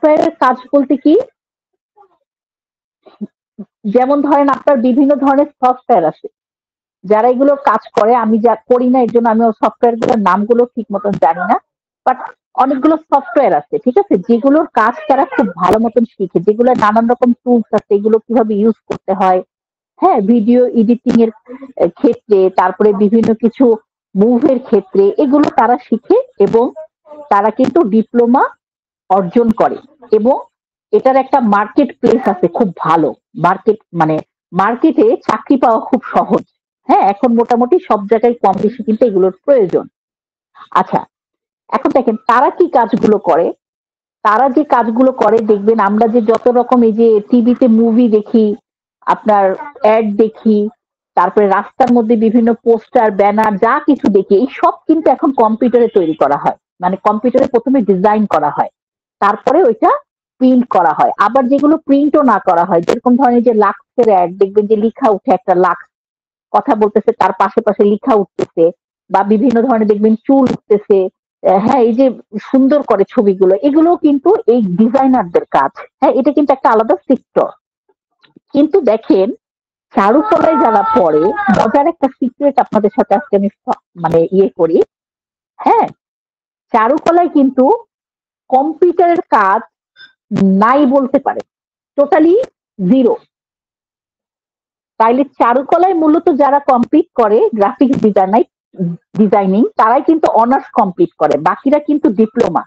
সফটওয়্যারের কাজ বলতে কি, যেমন ধরেন আপনার বিভিন্ন ধরনের সফটওয়্যার আছে, যারা এগুলো কাজ করে, আমি যা করি না এর জন্য আমি সফটওয়্যার গুলোর নামগুলো ঠিক মতন জানি না, বাট অনেকগুলো সফটওয়্যার আছে, ঠিক আছে, যেগুলোর কাজ তারা খুব ভালো মতন শিখে, যেগুলো নানান রকম টুলস আছে, এগুলো কিভাবে ইউজ করতে হয়, হ্যাঁ, ভিডিও এডিটিং এর ক্ষেত্রে, তারপরে বিভিন্ন কিছু মুভের ক্ষেত্রে এগুলো তারা শিখে, এবং তারা কিন্তু ডিপ্লোমা অর্জন করে, এবং এটার একটা মার্কেট প্লেস আছে খুব ভালো। মার্কেট মানে মার্কেটে চাকরি পাওয়া খুব সহজ। হ্যাঁ, এখন মোটামুটি সব জায়গায় কম বেশি কিন্তু এগুলোর প্রয়োজন। আচ্ছা, এখন দেখেন তারা কি কাজগুলো করে। তারা যে কাজগুলো করে দেখবেন, আমরা যে যত রকম এই যে টিভিতে মুভি দেখি, আপনার অ্যাড দেখি, তারপরে রাস্তার মধ্যে বিভিন্ন পোস্টার ব্যানার যা কিছু দেখি, এই সব কিন্তু এখন কম্পিউটারে তৈরি করা হয়। মানে কম্পিউটারে প্রথমে ডিজাইন করা হয়, তারপরে ওইটা প্রিন্ট করা হয়। আবার যেগুলো প্রিন্টও না করা হয়, যেরকম ধরনের যে লাক্সের অ্যাড দেখবেন, যে লিখা উঠে একটা লাক্স কথা বলতেছে, তার পাশে পাশে লিখা উঠতেছে, বা বিভিন্ন ধরনের দেখবেন চুল উঠতেছে। হ্যাঁ, এই যে সুন্দর করে ছবিগুলো, এগুলো কিন্তু এই ডিজাইনারদের কাজ। হ্যাঁ, এটা কিন্তু একটা আলাদা সেক্টর। কিন্তু দেখেন, চারুকলায় যারা পড়ে, মজার একটা সিক্রেট আপনাদের সাথে আজকে আমি মানে ইয়ে করি। হ্যাঁ, চারুকলায় কিন্তু কম্পিউটারের কাজ নাই বলতে পারে, টোটালি জিরো। তাইলে চারুকলায় মূলত যারা কমপ্লিট করে গ্রাফিক্স ডিজাইনিং, তারাই কিন্তু অনার্স কমপ্লিট করে, বাকিরা কিন্তু ডিপ্লোমা।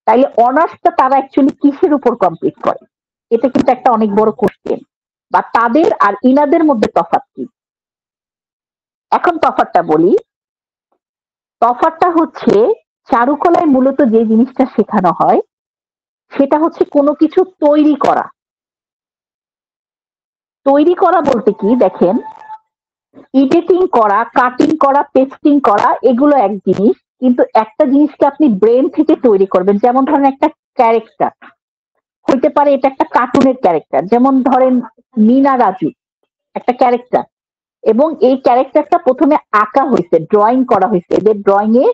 তাইলে অনার্সটা তারা অ্যাকচুয়ালি কিসের উপর কমপ্লিট করে? এটা কিন্তু একটা অনেক বড় কোশ্চেন। বা তাদের আর ইনাদের মধ্যে তফাৎ কি? এখন তফাৎটা বলি। তফাৎটা হচ্ছে, চারুকলায় মূলত যে জিনিসটা শেখানো হয় সেটা হচ্ছে কোনো কিছু তৈরি করা। তৈরি করা বলতে কি, দেখেন, এডিটিং করা, কাটিং করা, পেস্টিং করা এগুলো এক জিনিস, কিন্তু একটা জিনিসকে আপনি ব্রেন থেকে তৈরি করবেন। যেমন ধরেন একটা ক্যারেক্টার হইতে পারে, এটা একটা কার্টুনের ক্যারেক্টার, যেমন ধরেন মিনা রাজু একটা ক্যারেক্টার, এবং এই ক্যারেক্টারটা প্রথমে আঁকা হয়েছে, ড্রয়িং করা হয়েছে, এদের ড্রয়িং এ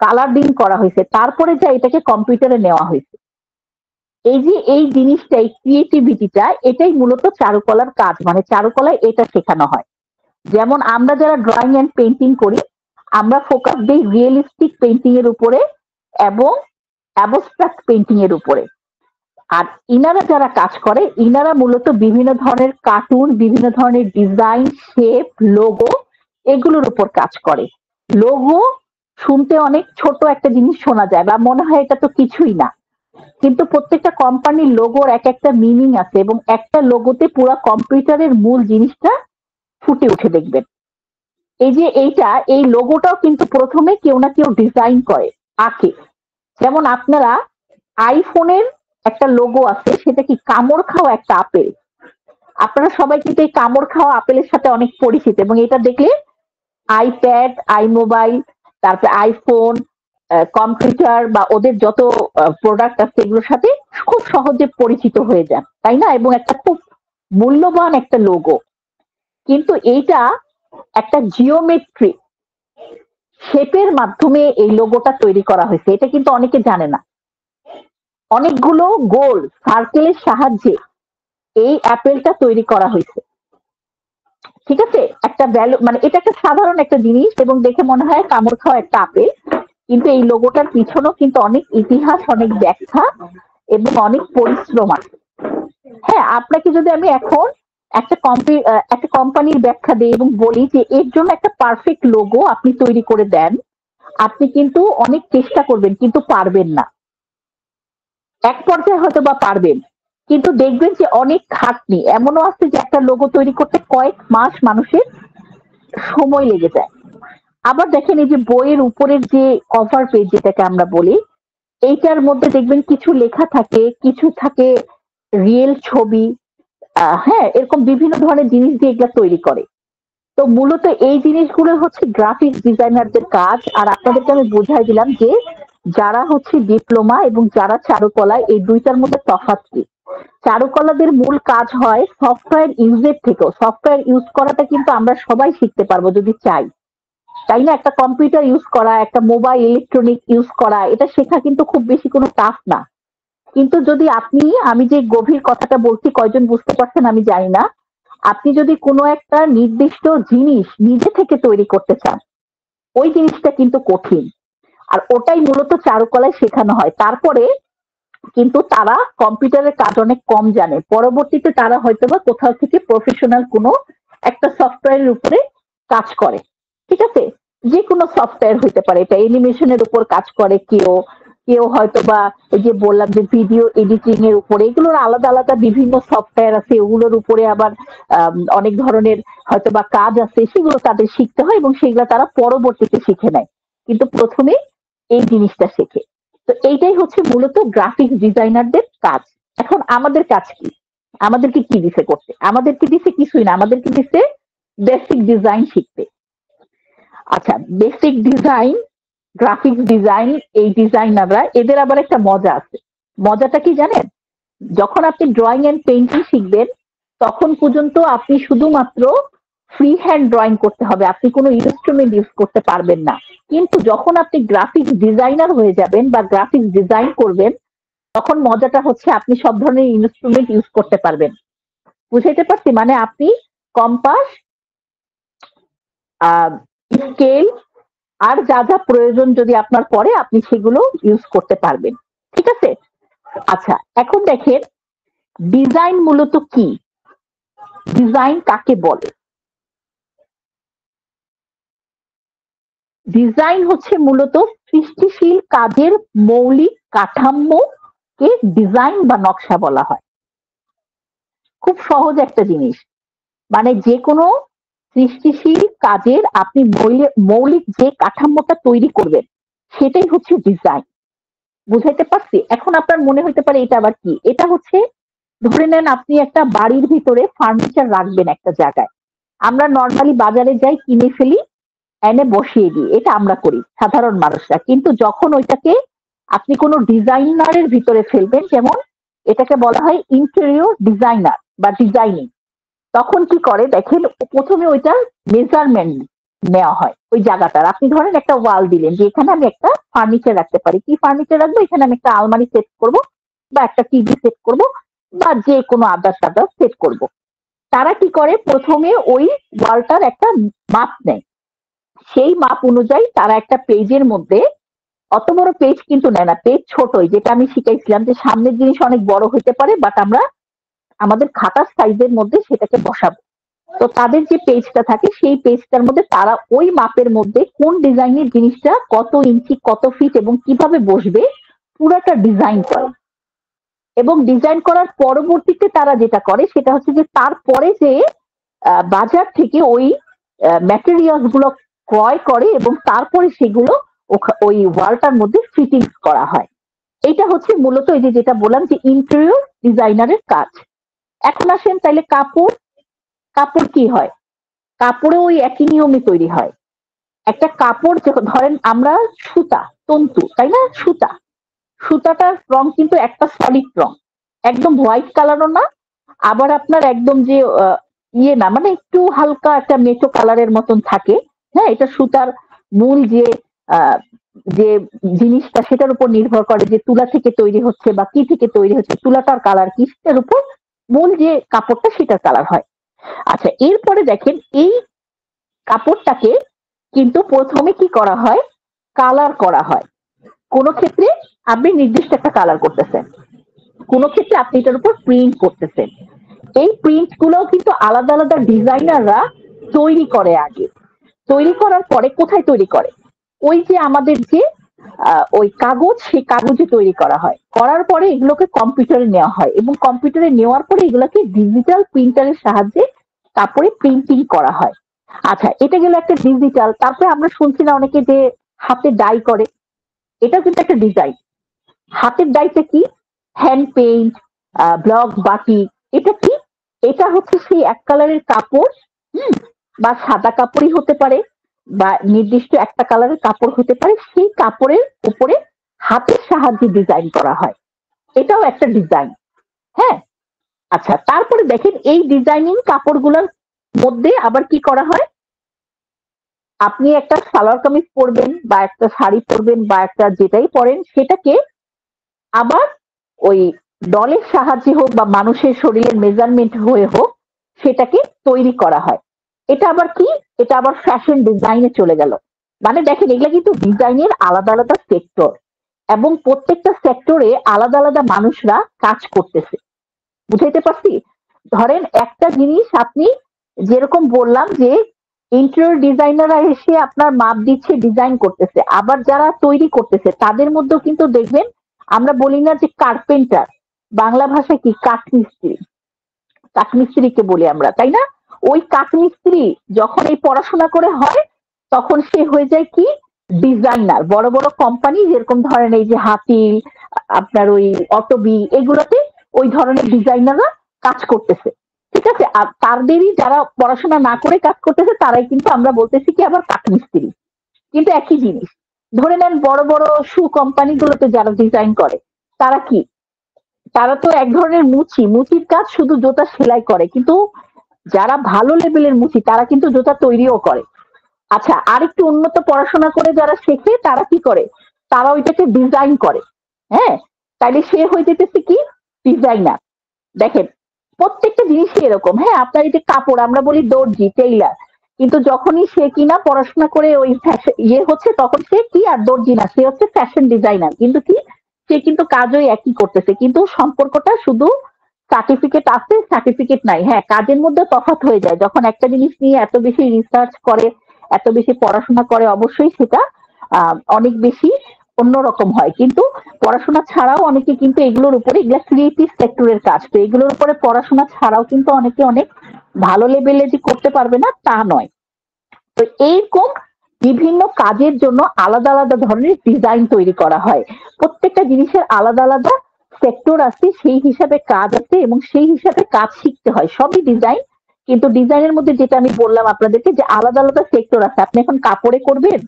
কালারিং করা হয়েছে, তারপরে যা এটাকে কম্পিউটারে নেওয়া হয়েছে। এই যে এই জিনিসটা, এই ক্রিয়েটিভিটিটা, এটাই মূলত চারুকলার কাজ, মানে চারুকলায় এটা শেখানো হয়। যেমন আমরা যারা ড্রয়িং এন্ড পেন্টিং করি, আমরা ফোকাস দিই রিয়েলিস্টিক পেন্টিং এর উপরে এবং অ্যাবস্ট্রাক্ট পেন্টিং এর উপরে। আর ইনারা যারা কাজ করে, ইনারা মূলত বিভিন্ন ধরনের কার্টুন, বিভিন্ন ধরনের ডিজাইন, শেপ, লোগো এগুলোর উপর কাজ করে। লোগো শুনতে অনেক ছোট একটা জিনিস শোনা যায়, বা মনে হয় এটা তো কিছুই না, কিন্তু প্রত্যেকটা কোম্পানির লোগোর এক একটা মিনিং আছে, এবং একটা লোগোতে পুরো কম্পিউটারের মূল জিনিসটা ফুটে উঠে দেখবেন। এই যে এই লোগোটাও কিন্তু প্রথমে কেউ না কেউ ডিজাইন করে, আঁকে। যেমন আপনারা আইফোনের একটা লোগো আছে, সেটা কি কামড় খাওয়া একটা আপেল। আপনারা সবাই কিন্তু এই কামড় খাওয়া আপেলের সাথে অনেক পরিচিত, এবং এটা দেখলে আইপ্যাড, মোবাইল, তারপরে আইফোন, কম্পিউটার বা ওদের যত প্রোডাক্ট আছে এগুলোর সাথে খুব সহজে পরিচিত হয়ে যান, তাই না? এবং একটা খুব মূল্যবান একটা লোগো। কিন্তু এইটা একটা জিওমেট্রি শেপের মাধ্যমে এই লোগোটা তৈরি করা হয়েছে, এটা কিন্তু অনেকে জানে না। অনেকগুলো গোল সার্কেলের সাহায্যে এই অ্যাপেলটা তৈরি করা হয়েছে, ঠিক আছে? একটা ভ্যালু, মানে এটা একটা সাধারণ একটা জিনিস, এবং দেখে মনে হয় কামড় খাওয়া একটা আপেল, কিন্তু এই লোগোটার পিছনেও কিন্তু অনেক ইতিহাস, অনেক ব্যাখ্যা এবং অনেক পরিশ্রম আছে। হ্যাঁ, আপনাকে যদি আমি এখন একটা কোম্পানির ব্যাখ্যা দিই এবং বলি যে এর জন্য একটা পারফেক্ট লোগো আপনি তৈরি করে দেন, আপনি কিন্তু অনেক চেষ্টা করবেন কিন্তু পারবেন না। এক পর্যায়ে হয়তো বা পারবেন, কিন্তু দেখবেন যে অনেক খাটনি। এমনও আছে যে একটা লোগো তৈরি করতে কয়েক মাস মানুষের সময় লেগে যায়। আবার দেখেন, এই যে বইয়ের উপরের যে কভার পেজ যেটাকে আমরা বলি, এইটার মধ্যে দেখবেন কিছু লেখা থাকে, কিছু থাকে রিয়েল ছবি। হ্যাঁ, এরকম বিভিন্ন ধরনের জিনিস দিয়ে এগুলা তৈরি করে। তো মূলত এই জিনিসগুলো হচ্ছে গ্রাফিক্স ডিজাইনারদের কাজ। আর আপনাদেরকে আমি বুঝাই দিলাম যে যারা হচ্ছে ডিপ্লোমা এবং যারা চারুকলায়, এই দুইটার মধ্যে তফাৎ কি। চারুকলাদের মূল কাজ হয় সফটওয়্যার ইউজের থেকেও। সফটওয়্যার ইউজ করাটা কিন্তু আমরা সবাই শিখতে পারবো যদি চাই, তাই না? একটা কম্পিউটার ইউজ করা, একটা মোবাইল ইলেকট্রনিক ইউজ করা, এটা শেখা কিন্তু খুব বেশি কোনো টাফ না। কিন্তু যদি আপনি, আমি যে গভীর কথাটা বলছি কয়জন বুঝতে পারছেন আমি জানি না, আপনি যদি কোনো একটা নির্দিষ্ট জিনিস নিজে থেকে তৈরি করতে চান, ওই জিনিসটা কিন্তু কঠিন। আর ওটাই মূলত চারুকলায় শেখানো হয়। তারপরে কিন্তু তারা কম্পিউটারের কাজ অনেক কম জানে, পরবর্তীতে তারা হয়তোবা কোথাও থেকে প্রফেশনাল কোনো একটা সফটওয়্যারের উপরে কাজ করে। ঠিক আছে, যে কোনো সফটওয়্যার হইতে পারে, এটা অ্যানিমেশনের উপর কাজ করে কেউ, কেউ হয়তো বা এই যে বললাম যে ভিডিও এডিটিং এর উপরে, এগুলোর আলাদা আলাদা বিভিন্ন সফটওয়্যার আছে, ওগুলোর উপরে আবার অনেক ধরনের হয়তো বা কাজ আছে, সেগুলো তাদের শিখতে হয় এবং সেগুলো তারা পরবর্তীতে শিখে নেয়, কিন্তু প্রথমে এই জিনিসটা শেখে। তো এইটাই হচ্ছে মূলত গ্রাফিক্স ডিজাইনারদের কাজ। এখন আমাদের কাজ কি? আমাদেরকে কি দিছে করতে? আমাদেরকে দিছে কিছুই না, আমাদেরকে দিছে বেসিক ডিজাইন শিখতে। আচ্ছা, বেসিক ডিজাইন, গ্রাফিক্স ডিজাইন, এই ডিজাইনাররা, এদের আবার একটা মজা আছে। মজাটা কি জানেন? যখন আপনি ড্রয়িং এন্ড পেইন্টিং শিখবেন, তখন পর্যন্ত আপনি শুধুমাত্র ফ্রি হ্যান্ড ড্রয়িং করতে হবে, আপনি কোনো ইনস্ট্রুমেন্ট ইউজ করতে পারবেন না। কিন্তু যখন আপনি গ্রাফিক্স ডিজাইনার হয়ে যাবেন বা গ্রাফিক্স ডিজাইন করবেন, তখন মজাটা হচ্ছে আপনি সব ধরনের ইনস্ট্রুমেন্ট ইউজ করতে পারবেন। বুঝাইতে পারছি? মানে আপনি কম্পাস, স্কেল, আর যা যা প্রয়োজন যদি আপনার পড়ে আপনি সেগুলো ইউজ করতে পারবেন। ঠিক আছে? আচ্ছা, এখন দেখেন ডিজাইন মূলত কি, ডিজাইন কাকে বলে? ডিজাইন হচ্ছে মূলত সৃষ্টিশীল কাজের মৌলিক কাঠামোকে ডিজাইন বা নকশা বলা হয়। খুব সহজ একটা জিনিস, মানে যে কোনো সৃষ্টিশীল কাজের আপনি মৌলিক যে কাঠামোটা তৈরি করবেন সেটাই হচ্ছে ডিজাইন। বুঝাইতে পারছি? এখন আপনার মনে হইতে পারে এটা আবার কি? এটা হচ্ছে, ধরে নেন আপনি একটা বাড়ির ভিতরে ফার্নিচার রাখবেন একটা জায়গায়। আমরা নর্মালি বাজারে যাই, কিনে ফেলি, এনে বসিয়ে দিই, এটা আমরা করি সাধারণ মানুষরা। কিন্তু যখন ওইটাকে আপনি কোনো ডিজাইনারের ভিতরে ফেলবেন, যেমন এটাকে বলা হয় ইন্টেরিয়র ডিজাইনার বা ডিজাইনিং, তখন কি করে দেখেন, প্রথমে ওইটার মেজারমেন্ট নেওয়া হয় ওই জায়গাটার। আপনি ধরেন একটা ওয়াল দিলেন যে এখানে আমি একটা ফার্নিচার রাখতে পারি, কি ফার্নিচার রাখবো? এখানে আমি একটা আলমারি সেট করব, বা একটা টিভি সেট করব, বা যে কোনো আদার টাদার সেট করব। তারা কি করে, প্রথমে ওই ওয়ালটার একটা মাপ নেয়, সেই মাপ অনুযায়ী তারা একটা পেজের মধ্যে, অত বড় পেজ কিন্তু নেয় না, পেজ ছোটই, যেটা আমি শিখাইছিলাম যে সামনের জিনিস অনেক বড় হতে পারে, বাট আমরা আমাদের খাতার সাইজের মধ্যে সেটাকে বসাবো। তো তাদের যে পেজটা থাকে সেই পেজটার মধ্যে তারা ওই মাপের মধ্যে কোন ডিজাইনের জিনিসটা কত ইঞ্চি, কত ফিট এবং কিভাবে বসবে পুরাটা ডিজাইন করে। এবং ডিজাইন করার পরবর্তীতে তারা যেটা করে সেটা হচ্ছে যে তারপরে যে বাজার থেকে ওই ম্যাটেরিয়ালস গুলো ক্রয় করে এবং তারপরে সেগুলো ওই ওয়ালটার মধ্যে ফিটিংস করা হয়। এইটা হচ্ছে মূলত এই যে যেটা বললাম যে ইন্টেরিয়র ডিজাইনারের কাজ। এখন আসেন তাইলে কাপড়, কাপড় কি হয়? কাপড়ও ওই একই নিয়মে তৈরি হয়। একটা কাপড় ধরেন আমরা সুতা, তন্তু, তাই না? সুতা, সুতাটার রং কিন্তু একটা সলিড রং, একদম হোয়াইট কালারও না, আবার আপনার একদম যে ইয়ে না, মানে একটু হালকা একটা মেটো কালারের মতন থাকে। হ্যাঁ, এটা সুতার মূল যে আহ, যে জিনিসটা সেটার উপর নির্ভর করে যে তুলা থেকে তৈরি হচ্ছে বা কি থেকে তৈরি হচ্ছে, তুলাটার কালার কি সেটার উপর মূল যে কাপড়টা সেটার কালার হয়। আচ্ছা, এরপরে দেখেন এই কাপড়টাকে কিন্তু প্রথমে কি করা হয়, কালার করা হয়। কোন ক্ষেত্রে আপনি নির্দিষ্ট একটা কালার করতেছেন, কোন ক্ষেত্রে আপনি এটার উপর প্রিন্ট করতেছেন। এই প্রিন্ট গুলোও কিন্তু আলাদা আলাদা ডিজাইনাররা তৈরি করে আগে। তৈরি করার পরে কোথায় তৈরি করে? ওই যে আমাদের যে ওই কাগজ, সেই কাগজে তৈরি করা হয়। করার পরে এগুলোকে কম্পিউটারে নেওয়া হয় এবং কম্পিউটারে নেওয়ার পরে এগুলোকে ডিজিটাল প্রিন্টারের সাহায্যে কাপড়ে প্রিন্টিং করা হয়। আচ্ছা, এটা গেল একটা ডিজিটাল। তারপরে আমরা শুনছি না অনেকে যে হাতে ডাই করে, এটা কিন্তু একটা ডিজাইন। হাতের ডাইটা কি? হ্যান্ড পেইন্ট, ব্লক, বাটিক, এটা কি? এটা হচ্ছে সেই এক কালারের কাপড়, হুম, বা সাদা কাপড়ই হতে পারে বা নির্দিষ্ট একটা কালারের কাপড় হতে পারে, সেই কাপড়ের উপরে হাতের সাহায্যে ডিজাইন করা হয়, এটাও একটা ডিজাইন। হ্যাঁ, আচ্ছা, তারপরে দেখেন এই ডিজাইনিং কাপড়গুলোর মধ্যে আবার কি করা হয়, আপনি একটা সালোয়ার কামিজ পরবেন বা একটা শাড়ি পরবেন বা একটা যেটাই পরেন সেটাকে আবার ওই ডলের সাহায্যে হোক বা মানুষের শরীরের মেজারমেন্ট হয়ে হোক সেটাকে তৈরি করা হয়। এটা আবার কি, এটা আবার ফ্যাশন ডিজাইনে চলে গেল। মানে দেখেন এগুলা কিন্তু ডিজাইনের আলাদা আলাদা সেক্টর, এবং প্রত্যেকটা সেক্টরে আলাদা আলাদা মানুষরা কাজ করতেছে। বুঝাইতে পারছি? ধরেন একটা জিনিস আপনি যেরকম বললাম যে ইন্টেরিয়র ডিজাইনাররা এসে আপনার মাপ দিচ্ছে, ডিজাইন করতেছে, আবার যারা তৈরি করতেছে তাদের মধ্যেও কিন্তু দেখবেন, আমরা বলি না যে কার্পেন্টার, বাংলা ভাষায় কি কাঠমিস্ত্রি, কাঠমিস্ত্রিকে বলি আমরা, তাই না? ওই কাঠমিস্ত্রি যখন এই পড়াশোনা করে হয় তখন সে হয়ে যায় কি ডিজাইনার। বড় বড় কোম্পানি যেরকম ধরেন এই যে হাতিল, আপনার ওই অটোবি, এগুলোতে ওই ধরনের ডিজাইনাররা কাজ করতেছে। ঠিক আছে, আর তাদেরই যারা পড়াশোনা না করে কাজ করতেছে তারাই কিন্তু আমরা বলতেছি কি আবার কাঠমিস্ত্রি। কিন্তু একই জিনিস। ধরে নেন বড় বড় শু কোম্পানিগুলোতে যারা ডিজাইন করে তারা কি, তারা তো এক ধরনের মুচি, মুচির কাজ শুধু জুতা সেলাই করে, কিন্তু যারা ভালো লেভেলের মুচি তারা কিন্তু জুতা তৈরিও করে। আচ্ছা, আরেকটু উন্নত পড়াশোনা করে যারা শেখে তারা কি করে, তারা ওইটাকে ডিজাইন করে। হ্যাঁ, তাইলে সে হয়ে যেতেছে কি ডিজাইনার। দেখেন প্রত্যেকটা জিনিসই এরকম। হ্যাঁ, আপনার এই যে কাপড় আমরা বলি দর্জি, টেইলার, কিন্তু যখনই সে কিনা পড়াশোনা করে ওই ইয়ে হচ্ছে তখন সে কি আর দর্জি না, সে হচ্ছে ফ্যাশন ডিজাইনার। কিন্তু কি, সে কিন্তু কাজও একই করতেছে, কিন্তু সম্পর্কটা শুধু সার্টিফিকেট আছে সার্টিফিকেট নাই। হ্যাঁ, কাজের মধ্যে তফাৎ হয়ে যায় যখন একটা জিনিস নিয়ে এত বেশি রিসার্চ করে, এত বেশি পড়াশোনা করে, অবশ্যই সেটা অনেক বেশি অন্যরকম হয়। কিন্তু পড়াশোনা ছাড়াও অনেকে কিন্তু এগুলোর উপরে, এগুলো ক্রিয়েটিভ সেক্টরের কাজ, তো এগুলোর উপরে পড়াশোনা ছাড়াও কিন্তু অনেকে অনেক ভালো লেভেলে যে করতে পারবে না তা নয়। তো এইরকম বিভিন্ন কাজের জন্য আলাদা আলাদা ধরনের ডিজাইন তৈরি করা হয়। প্রত্যেকটা জিনিসের আলাদা আলাদা সেক্টর আছে, সেই হিসাবে কাজ আছে, এবং সেই হিসাবে কাজ শিখতে হয়। সবই ডিজাইন, কিন্তু ডিজাইনের মধ্যে যেটা আমি বললাম আপনাদেরকে যে আলাদা আলাদা সেক্টর আছে। আপনি এখন কাপড়ে করবেন,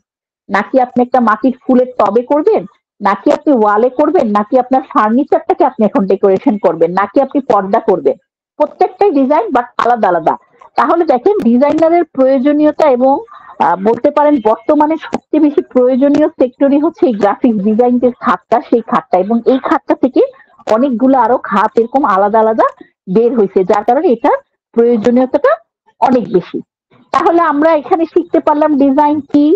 নাকি আপনি একটা মাটির ফুলের টবে করবেন, নাকি আপনি ওয়ালে করবেন, নাকি আপনার ফার্নিচারটাকে আপনি এখন ডেকোরেশন করবেন, নাকি আপনি পর্দা করবেন, প্রত্যেকটাই ডিজাইন বাট আলাদা আলাদা। তাহলে দেখেন ডিজাইনারের প্রয়োজনীয়তা, এবং বলতে পারেন বর্তমানে সবচেয়ে বেশি প্রয়োজনীয় সেক্টরই হচ্ছে এই গ্রাফিক্স ডিজাইন যে খাতটা, সেই খাতটা, এবং এই খাতটা থেকে অনেকগুলো আরো খাত এরকম আলাদা আলাদা বের হয়েছে, যার কারণে এটার প্রয়োজনীয়তাটা অনেক বেশি। তাহলে আমরা এখানে শিখতে পারলাম ডিজাইন কি।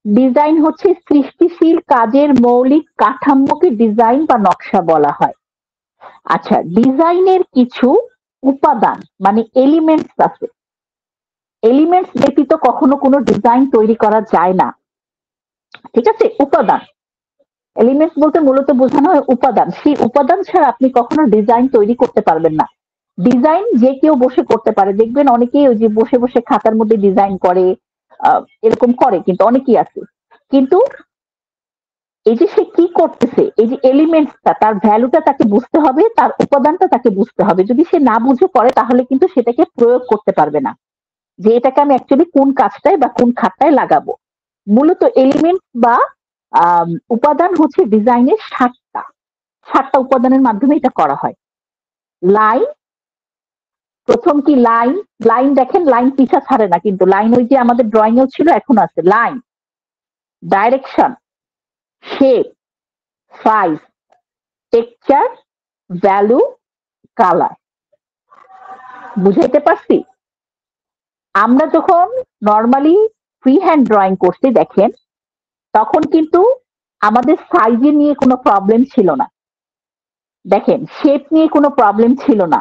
ডিজাইন হচ্ছে সৃষ্টিশীল কাজের মৌলিক কাঠামোকে ডিজাইন বা নকশা বলা হয়। আচ্ছা, ডিজাইনের কিছু উপাদান মানে এলিমেন্টস আছে, এলিমেন্টস ব্যতীত কখনো কোনো ডিজাইন তৈরি করা যায় না। ঠিক আছে, উপাদান, এলিমেন্টস বলতে মূলত বোঝানো হয় উপাদান। সেই উপাদান ছাড়া আপনি কখনো ডিজাইন তৈরি করতে পারবেন না। ডিজাইন যে কেউ বসে করতে পারে, দেখবেন অনেকেই ওই যে বসে বসে খাতার মধ্যে ডিজাইন করে, এরকম করে কিন্তু অনেকেই আছে। কিন্তু এই যে সে কি করতেছে, এই যে এলিমেন্টসটা, তার ভ্যালুটা তাকে বুঝতে হবে, তার উপাদানটা তাকে বুঝতে হবে। যদি সে না বুঝে করে তাহলে কিন্তু সেটাকে প্রয়োগ করতে পারবে না, যে এটাকে আমি অ্যাকচুয়ালি কোন কাজটায় বা কোন খাতটায় লাগাবো। মূলত এলিমেন্ট বা উপাদান হচ্ছে ডিজাইনের সাতটা উপাদানের মাধ্যমে এটা করা হয়। লাইন, প্রথম কি লাইন, লাইন দেখেন লাইন পিছা ছাড়ে না, কিন্তু লাইন ওই যে আমাদের ড্রয়িং এও ছিল এখন আছে। Line, direction, shape, size, texture, value, colour. বুঝাইতে পারছি? আমরা যখন নর্মালি ফ্রি হ্যান্ড ড্রয়িং করছি দেখেন, তখন কিন্তু আমাদের সাইজে নিয়ে কোনো প্রবলেম ছিল না, দেখেন শেপ নিয়ে কোনো প্রবলেম ছিল না,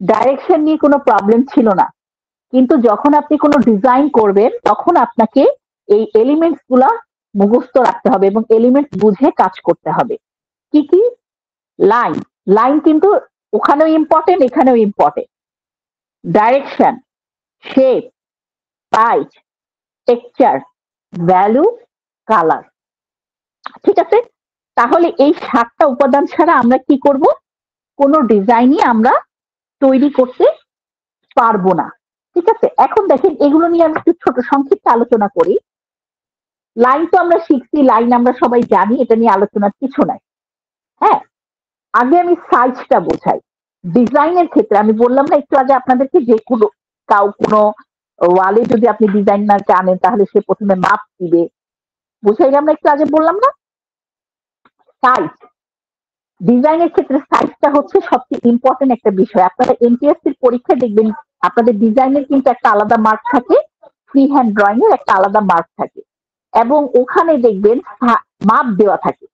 ডাইরেকশন নিয়ে কোনো প্রবলেম ছিল না। কিন্তু যখন আপনি কোনো ডিজাইন করবেন তখন আপনাকে এই এলিমেন্টস গুলা মুখস্থ রাখতে হবে এবং এলিমেন্টস বুঝে কাজ করতে হবে। কি কি? লাইন, লাইন কিন্তু ওখানেও ইম্পর্টেন্ট এখানেও important. Direction, shape, size, texture, value, colour. ঠিক আছে, তাহলে এই সাতটা উপাদান ছাড়া আমরা কি করব, কোনো ডিজাইনই আমরা তৈরি করতে পারবো না। ঠিক আছে, এখন দেখেন এগুলো নিয়ে আমি একটু ছোট সংক্ষিপ্ত আলোচনা করি। লাইন তো আমরা শিখছি, লাইন আমরা সবাই জানি, এটা নিয়ে আলোচনার কিছু নাই। হ্যাঁ, আগে আমি সাইজটা বোঝাই। ডিজাইনের ক্ষেত্রে আমি বললাম না একটু আগে আপনাদেরকে, যে কোনো কোনো ওয়ালে যদি আপনি ডিজাইন না জানেন তাহলে সে প্রথমে মাপ দিবে, বুঝাইলাম না একটু আগে বললাম না। সাইজ, ডিজাইনের ক্ষেত্রে সাইজটা হচ্ছে সবচেয়ে ইম্পর্টেন্ট একটা বিষয়। আপনারা এনটিএসসির পরীক্ষায় দেখবেন আপনাদের ডিজাইনের কিন্তু একটা আলাদা মার্ক থাকে, ফ্রি হ্যান্ড ড্রয়িং এর একটা আলাদা মার্ক থাকে, এবং ওখানে দেখবেন মাপ দেওয়া থাকে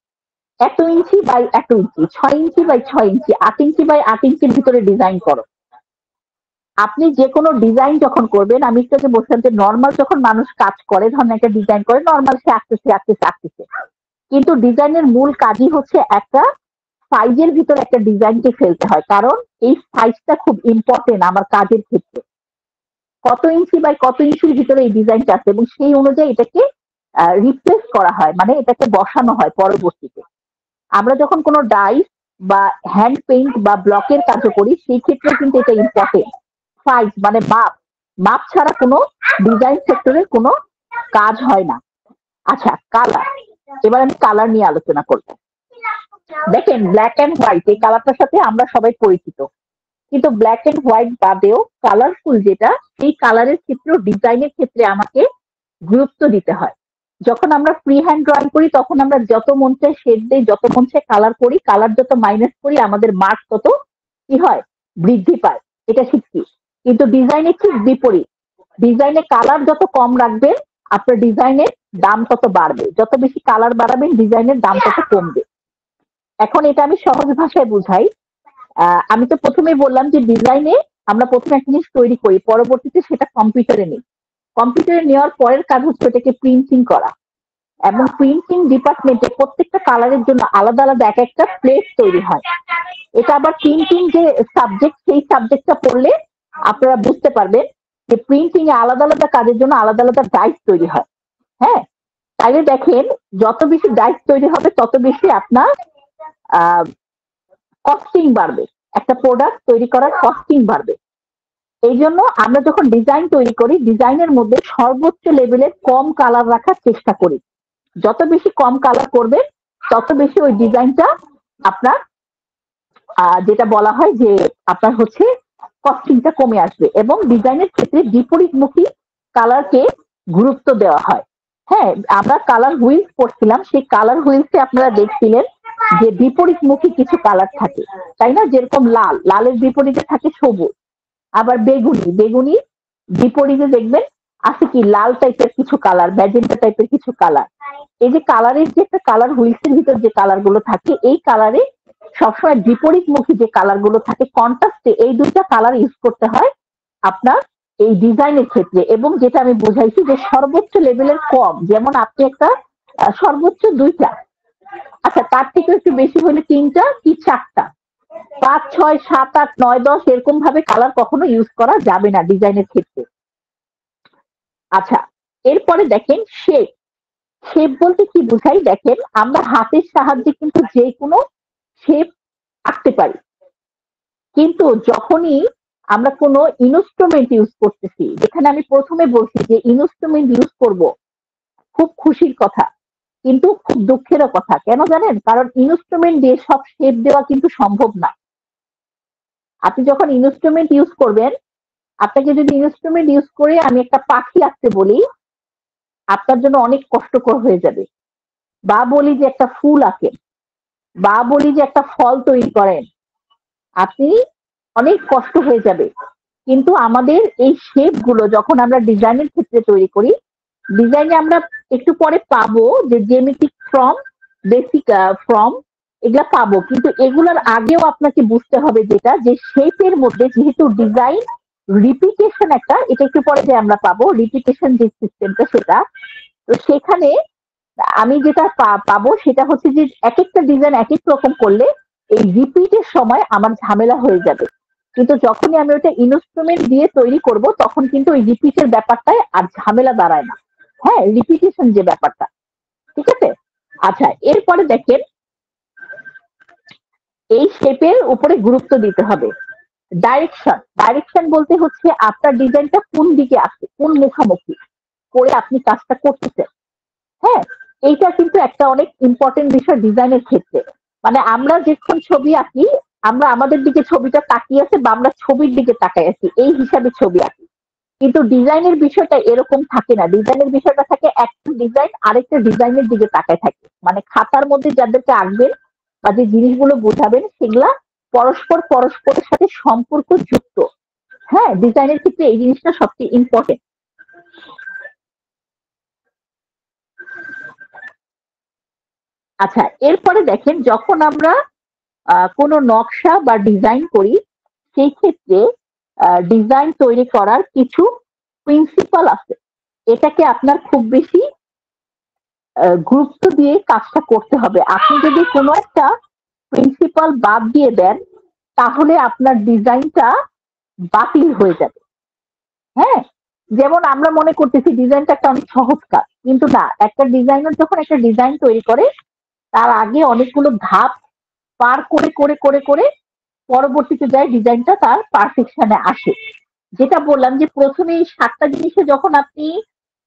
1 inch by 1 inch, 6 inch by 6 inch, 8 inch by 8 ইঞ্চির ভিতরে ডিজাইন করো। আপনি যে কোনো ডিজাইন যখন করবেন, আমি একটু আগে বলছিলাম যে নর্মাল যখন মানুষ কাজ করে, ধরেন একটা ডিজাইন করে নর্মাল সে আঁকতেছে আঁকতেছে আঁকতেছে, কিন্তু ডিজাইনের মূল কাজই হচ্ছে একটা সাইজের ভিতর একটা ডিজাইনকে ফেলতে হয়, কারণ এই সাইজটা খুব ইম্পর্টেন্ট আমার কাজের ক্ষেত্রে। কত ইঞ্চি বাই কত ইঞ্চির ভিতরে এই ডিজাইনটা আছে এবং সেই অনুযায়ী এটাকে রিপ্লেস করা হয়, মানে এটাকে বসানো হয় পরবর্তীতে। আমরা যখন কোনো ডাইস বা হ্যান্ড পেইন্ট বা ব্লকের কাজ করি সেই ক্ষেত্রে কিন্তু এটা ইম্পর্টেন্ট। সাইজ মানে মাপ, মাপ ছাড়া কোনো ডিজাইন সেক্টরে কোনো কাজ হয় না। আচ্ছা, কালার, এবার আমি কালার নিয়ে আলোচনা করব। দেখেন, ব্ল্যাক অ্যান্ড হোয়াইট এই কালারটার সাথে আমরা সবাই পরিচিত, কিন্তু ব্ল্যাক অ্যান্ড হোয়াইট বাদেও কালারফুল যেটা, সেই কালারের ক্ষেত্রেও ডিজাইনের ক্ষেত্রে আমাকে গুরুত্ব দিতে হয়। যখন আমরা ফ্রি হ্যান্ড ড্রয়িং করি তখন আমরা যত মন চায় শেড দিই, যত মন চায় কালার করি, কালার যত মাইনাস করি আমাদের মার্ক তত কি হয়, বৃদ্ধি পায়, এটা শিখছি। কিন্তু ডিজাইনের ঠিক বিপরীত, ডিজাইনে কালার যত কম রাখবেন আপনার ডিজাইনের দাম তত বাড়বে, যত বেশি কালার বাড়াবেন ডিজাইনের দাম তত কমবে। এখন এটা আমি সহজ ভাষায় বুঝাই। আমি তো প্রথমেই বললাম যে ডিজাইনে আমরা প্রথমে একটা জিনিস তৈরি করি, পরবর্তীতে সেটা কম্পিউটারে নিই, কম্পিউটারে নেওয়ার পরের কাজ হচ্ছে ওটাকে প্রিন্টিং করা, এবং প্রিন্টিং ডিপার্টমেন্টে প্রত্যেকটা কালারের জন্য আলাদা আলাদা এক একটা প্লেট তৈরি হয়। এটা আবার প্রিন্টিং যে সাবজেক্ট, সেই সাবজেক্টটা পড়লে আপনারা বুঝতে পারবেন যে প্রিন্টিং এ আলাদা আলাদা কাজের জন্য আলাদা আলাদা ডাইস তৈরি হয়। হ্যাঁ, তাইলে দেখেন যত বেশি ডাইস তৈরি হবে তত বেশি আপনার কস্টিং বাড়বে, একটা প্রোডাক্ট তৈরি করার কস্টিং বাড়বে। এই জন্য আমরা যখন ডিজাইন তৈরি করি ডিজাইনের মধ্যে সর্বোচ্চ লেভেলের কম কালার রাখার চেষ্টা করি। যত বেশি কম কালার করবেন তত বেশি ওই ডিজাইনটা আপনার যেটা বলা হয় যে আপনার হচ্ছে কস্টিংটা কমে আসবে, এবং ডিজাইনের ক্ষেত্রে বিপরীতমুখী কালারকে গুরুত্ব দেওয়া হয়। হ্যাঁ, আমরা কালার হুইলস পড়ছিলাম, সেই কালার হুইলসে আপনারা দেখছিলেন যে বিপরীতমুখী কিছু কালার থাকে, তাই না? যেরকম লাল, লালের বিপরীতে থাকে সবুজ, আবার বেগুনি, বেগুনি বিপরীতে দেখবেন আছে কি লাল টাইপের কিছু কালার, ম্যাজেন্টা টাইপের কিছু কালার। এই যে কালারের যে একটা কালার হুইলসের ভিতর যে কালার গুলো থাকে, এই কালারে সবসময় বিপরীতমুখী যে কালার গুলো থাকে কন্ট্রাস্টে এই দুইটা কালার ইউজ করতে হয় আপনার এই ডিজাইনের ক্ষেত্রে। এবং যেটা আমি বুঝাইছি যে সর্বোচ্চ লেভেলের কম, যেমন আপনি একটা সর্বোচ্চ 2টা, আচ্ছা তার থেকে একটু বেশি হলে 3টা কি 4টা, 5, 6, 7, 8, 9, 10 এরকম ভাবে কালার কখনো ইউজ করা যাবে না ডিজাইনের ক্ষেত্রে। আচ্ছা, এরপরে দেখেন শেপ। শেপ বলতে কি বুঝাই, দেখেন আমরা হাতের সাহায্যে কিন্তু যে কোনো শেপ আঁকতে পারি, কিন্তু যখনই আমরা কোনো ইনস্ট্রুমেন্ট ইউজ করতেছি, যেখানে আমি প্রথমে বলছি যে ইনস্ট্রুমেন্ট ইউজ করব, খুব খুশির কথা কিন্তু খুব দুঃখেরও কথা। কেন জানেন? কারণ ইনস্ট্রুমেন্ট দিয়ে সব শেপ দেওয়া কিন্তু সম্ভব না। আপনি যখন ইনস্ট্রুমেন্ট ইউজ করবেন, আপনাকে যদি ইনস্ট্রুমেন্ট ইউজ করে আমি একটা পাখি আঁকতে বলি, আপনার জন্য অনেক কষ্টকর হয়ে যাবে। বা বলি যে একটা ফুল আঁকেন, বা বলি যে একটা ফল তৈরি করেন, আপনি অনেক কষ্ট হয়ে যাবে। কিন্তু আমাদের এই শেপ গুলো যখন আমরা ডিজাইনের ক্ষেত্রে তৈরি করি, ডিজাইনে আমরা একটু পরে পাবো যে জ্যামিতিক ফর্ম, বেসিক ফর্ম, এগুলা পাবো, কিন্তু এগুলোর আগেও আপনাকে বুঝতে হবে যেটা যে শেপের মধ্যে যেহেতু ডিজাইন রিপিটেশন একটা, এটা একটু পরে যে আমরা পাবো রিপিটেশন যে সিস্টেমটা, সেটা তো সেখানে আমি যেটা পাবো সেটা হচ্ছে যে এক একটা ডিজাইন এক এক রকম করলে এই রিপিটের সময় আমার ঝামেলা হয়ে যাবে। কিন্তু যখনই আমি ওটা ইনস্ট্রুমেন্ট দিয়ে তৈরি করব তখন কিন্তু ওই রিপিটের ব্যাপারটায় আর ঝামেলা দাঁড়ায় না। হ্যাঁ, রিপিটেশন যে ব্যাপারটা, ঠিক আছে। আচ্ছা, এরপরে দেখেন এই শেপের উপরে গুরুত্ব দিতে হবে। ডাইরেকশন, ডাইরেকশন বলতে হচ্ছে আপনার ডিজাইনটা কোন দিকে আসছে, কোন মুখামুখি করে আপনি কাজটা করতেছেন। হ্যাঁ, এইটা কিন্তু একটা অনেক ইম্পর্টেন্ট বিষয় ডিজাইনের ক্ষেত্রে। মানে আমরা যখন ছবি আঁকি, আমরা আমাদের দিকে ছবিটা তাকিয়ে আছে বা আমরা ছবির দিকে তাকাই আছি এই হিসাবে ছবি আঁকি, কিন্তু ডিজাইনের বিষয়টা এরকম থাকে না। ডিজাইনের বিষয়টা থাকে একটা ডিজাইন আরেকটা ডিজাইনের দিকে তাকায় থাকে, মানে খাতার মধ্যে যাদেরকে আঁকবেন বা যে জিনিসগুলো বোঝাবেন সেগুলা পরস্পরের সাথে সম্পর্ক যুক্ত। হ্যাঁ, ডিজাইনের ক্ষেত্রে এই জিনিসটা সবচেয়ে ইম্পর্টেন্ট। আচ্ছা, এরপরে দেখেন যখন আমরা কোনো নকশা বা ডিজাইন করি সেই ক্ষেত্রে ডিজাইন তৈরি করার কিছু প্রিন্সিপাল আছে। এটাকে আপনার খুব বেশি গুরুত্ব দিয়ে কাজটা করতে হবে। আপনি যদি কোনো একটা প্রিন্সিপাল বাদ দিয়ে দেন তাহলে আপনার ডিজাইনটা বাতিল হয়ে যাবে। হ্যাঁ, যেমন আমরা মনে করতেছি ডিজাইনটা একটা অনেক সহজ কাজ, কিন্তু না, একটা ডিজাইনার যখন একটা ডিজাইন তৈরি করে তার আগে অনেকগুলো ধাপ পার করে করে করে করে পরবর্তীতে যায় ডিজাইনটা তার পারফেকশনে আসে। যেটা বললাম যে প্রথমে এই 7টা জিনিসে যখন আপনি